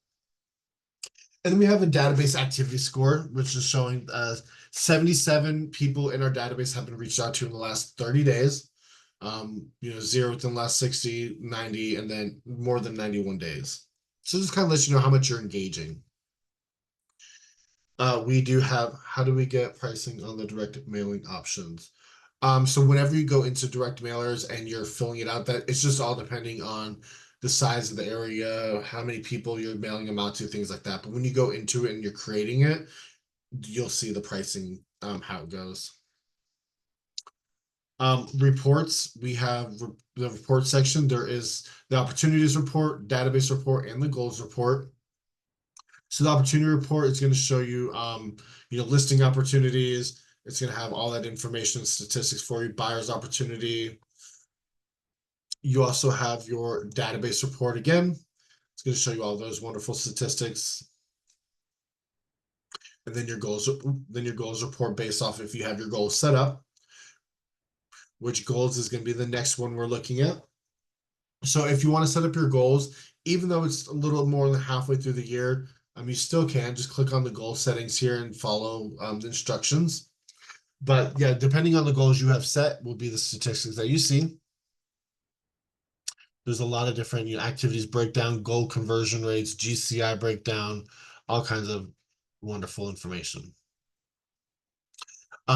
And then we have a database activity score, which is showing 77 people in our database have been reached out to in the last 30 days. 0 within the last 60, 90, and then more than 91 days. So this kind of lets you know how much you're engaging. We do have, how do we get pricing on the direct mailing options? So whenever you go into direct mailers and you're filling it out, that it's just all depending on the size of the area, how many people you're mailing them out to, things like that. But when you go into it and you're creating it, you'll see the pricing, how it goes. Reports, we have the report section. There is the opportunities report, database report, and the goals report. So the opportunity report is going to show you, listing opportunities. It's going to have all that information and statistics for you, buyer's opportunity. You also have your database report again. It's going to show you all those wonderful statistics. And then your goals report based off if you have your goals set up. Which goals is going to be the next one we're looking at. So if you want to set up your goals, even though it's a little more than halfway through the year, you still can just click on the goal settings here and follow the instructions. But yeah, depending on the goals you have set will be the statistics that you see. There's a lot of different activities breakdown, goal conversion rates, GCI breakdown, all kinds of wonderful information.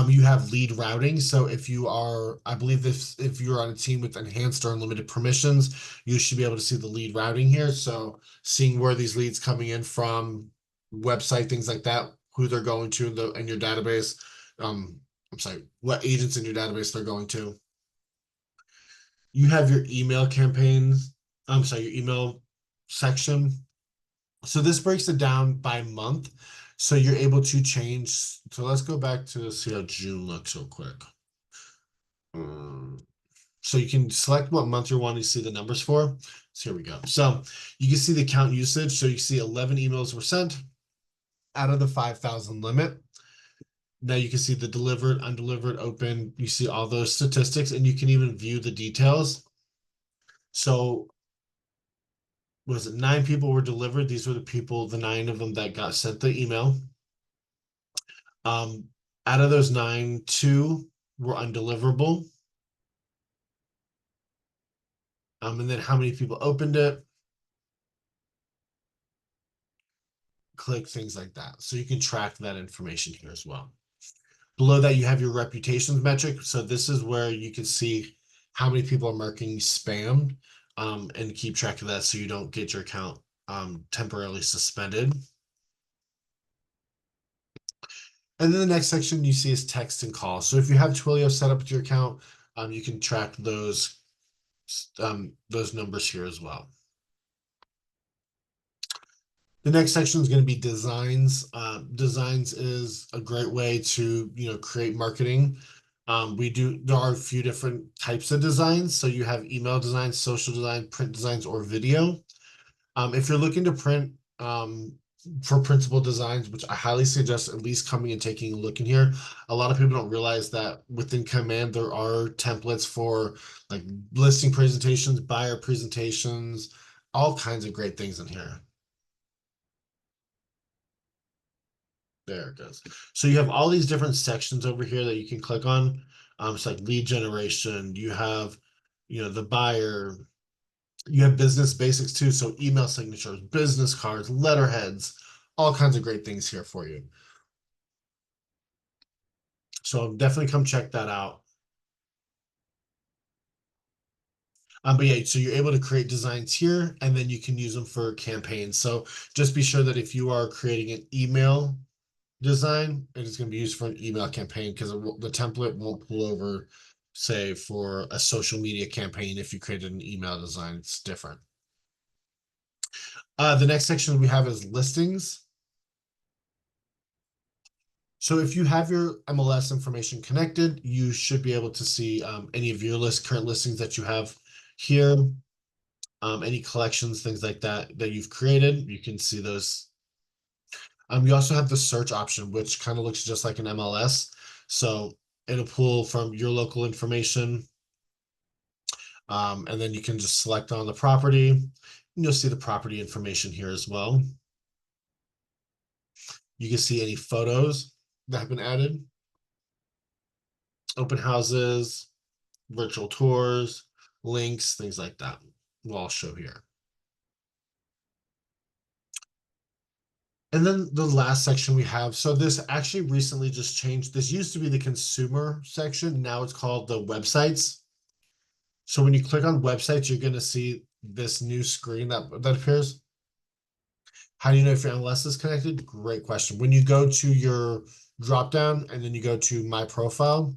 You have lead routing. So if you are, I believe if you're on a team with enhanced or unlimited permissions, you should be able to see the lead routing here. So seeing where these leads coming in from, website, things like that, who they're going to in your database. I'm sorry, what agents in your database they're going to. You have your email campaigns. I'm sorry, your email section. So this breaks it down by month. So you're able to change. So let's go back to see how June looks real quick. So you can select what month you're wanting to see the numbers for. So here we go. So you can see the account usage. So you see 11 emails were sent out of the 5,000 limit. Now you can see the delivered, undelivered, open. You see all those statistics and you can even view the details. So was it 9 people were delivered? These were the 9 of them that got sent the email. Out of those 9, 2 were undeliverable. And then how many people opened it? Click, things like that. So you can track that information here as well. Below that, you have your reputations metric. So this is where you can see how many people are marking spam, and keep track of that so you don't get your account temporarily suspended. And then the next section you see is text and call. So if you have Twilio set up with your account, you can track those numbers here as well. The next section is going to be designs. Designs is a great way to create marketing. There are a few different types of designs. So you have email designs, social design, print designs, or video. If you're looking to print for printable designs, which I highly suggest at least coming and taking a look in here. A lot of people don't realize that within Command there are templates for like listing presentations, buyer presentations, all kinds of great things in here. There it goes. So you have all these different sections over here that you can click on. It's like lead generation. You have, the buyer. You have business basics too. So email signatures, business cards, letterheads, all kinds of great things here for you. So definitely come check that out. But yeah, so you're able to create designs here, and then you can use them for campaigns. So just be sure that if you are creating an email design, it is going to be used for an email campaign because the template won't pull over, say, for a social media campaign. If you created an email design, it's different. The next section we have is listings. So if you have your MLS information connected, you should be able to see any of your current listings that you have here, any collections, things like that you've created. You can see those. You also have the search option, which kind of looks just like an MLS. So it'll pull from your local information, and then you can just select on the property. And you'll see the property information here as well. You can see any photos that have been added, open houses, virtual tours, links, things like that will all show here. And then the last section we have, so this actually recently just changed. This used to be the consumer section. Now it's called the websites. So when you click on websites, you're going to see this new screen that appears. How do you know if your MLS is connected? Great question. When you go to your drop down and then you go to my profile,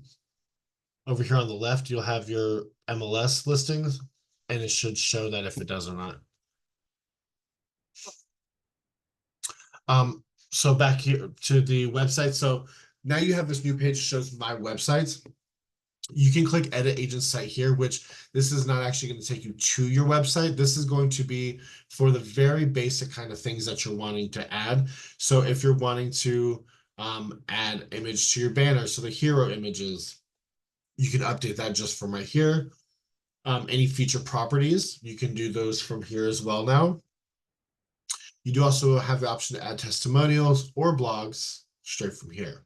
over here on the left, you'll have your MLS listings, and it should show that if it does or not. So back here to the website. So now you have this new page that shows my websites. You can click edit agent site here, which this is not actually going to take you to your website. This is going to be for the very basic kind of things that you're wanting to add. So if you're wanting to add image to your banner, so the hero images, you can update that just from right here. Any feature properties, you can do those from here as well now. You do also have the option to add testimonials or blogs straight from here.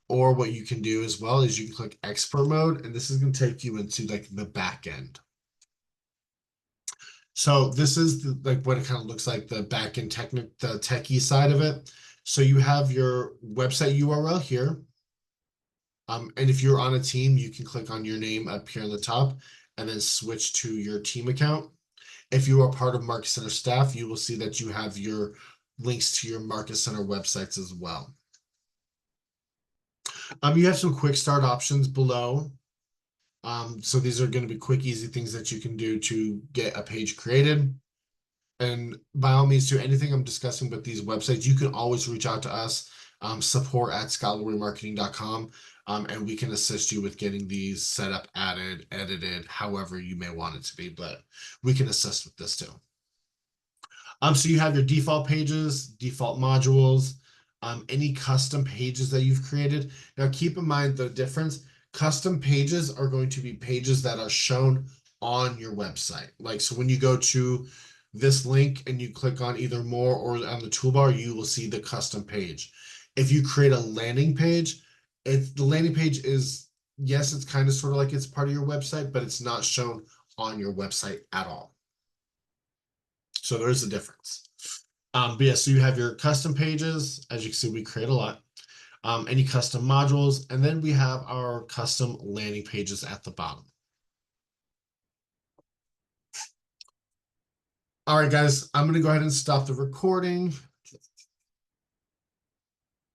Or what you can do as well is you can click expert mode, and this is going to take you into like the back end. So this is like what it kind of looks like, the back end the techie side of it. So you have your website URL here. And if you're on a team, you can click on your name up here on the top and then switch to your team account. If you are part of Market Center staff, you will see that you have your links to your Market Center websites as well. You have some quick start options below. So these are going to be quick, easy things that you can do to get a page created. And by all means, to anything I'm discussing with these websites, you can always reach out to us, support@scholarlymarketing.com, and we can assist you with getting these set up, added, edited, however you may want it to be, but we can assist with this too. So you have your default pages, default modules, any custom pages that you've created. Now keep in mind the difference. Custom pages are going to be pages that are shown on your website. Like, so when you go to this link and you click on either more or on the toolbar, you will see the custom page. If you create a landing page, the landing page is, yes, it's kind of sort of like it's part of your website, but it's not shown on your website at all. So there is a difference. But yeah, so you have your custom pages. As you can see, we create a lot. Any custom modules, and then we have our custom landing pages at the bottom. All right, guys, I'm going to go ahead and stop the recording.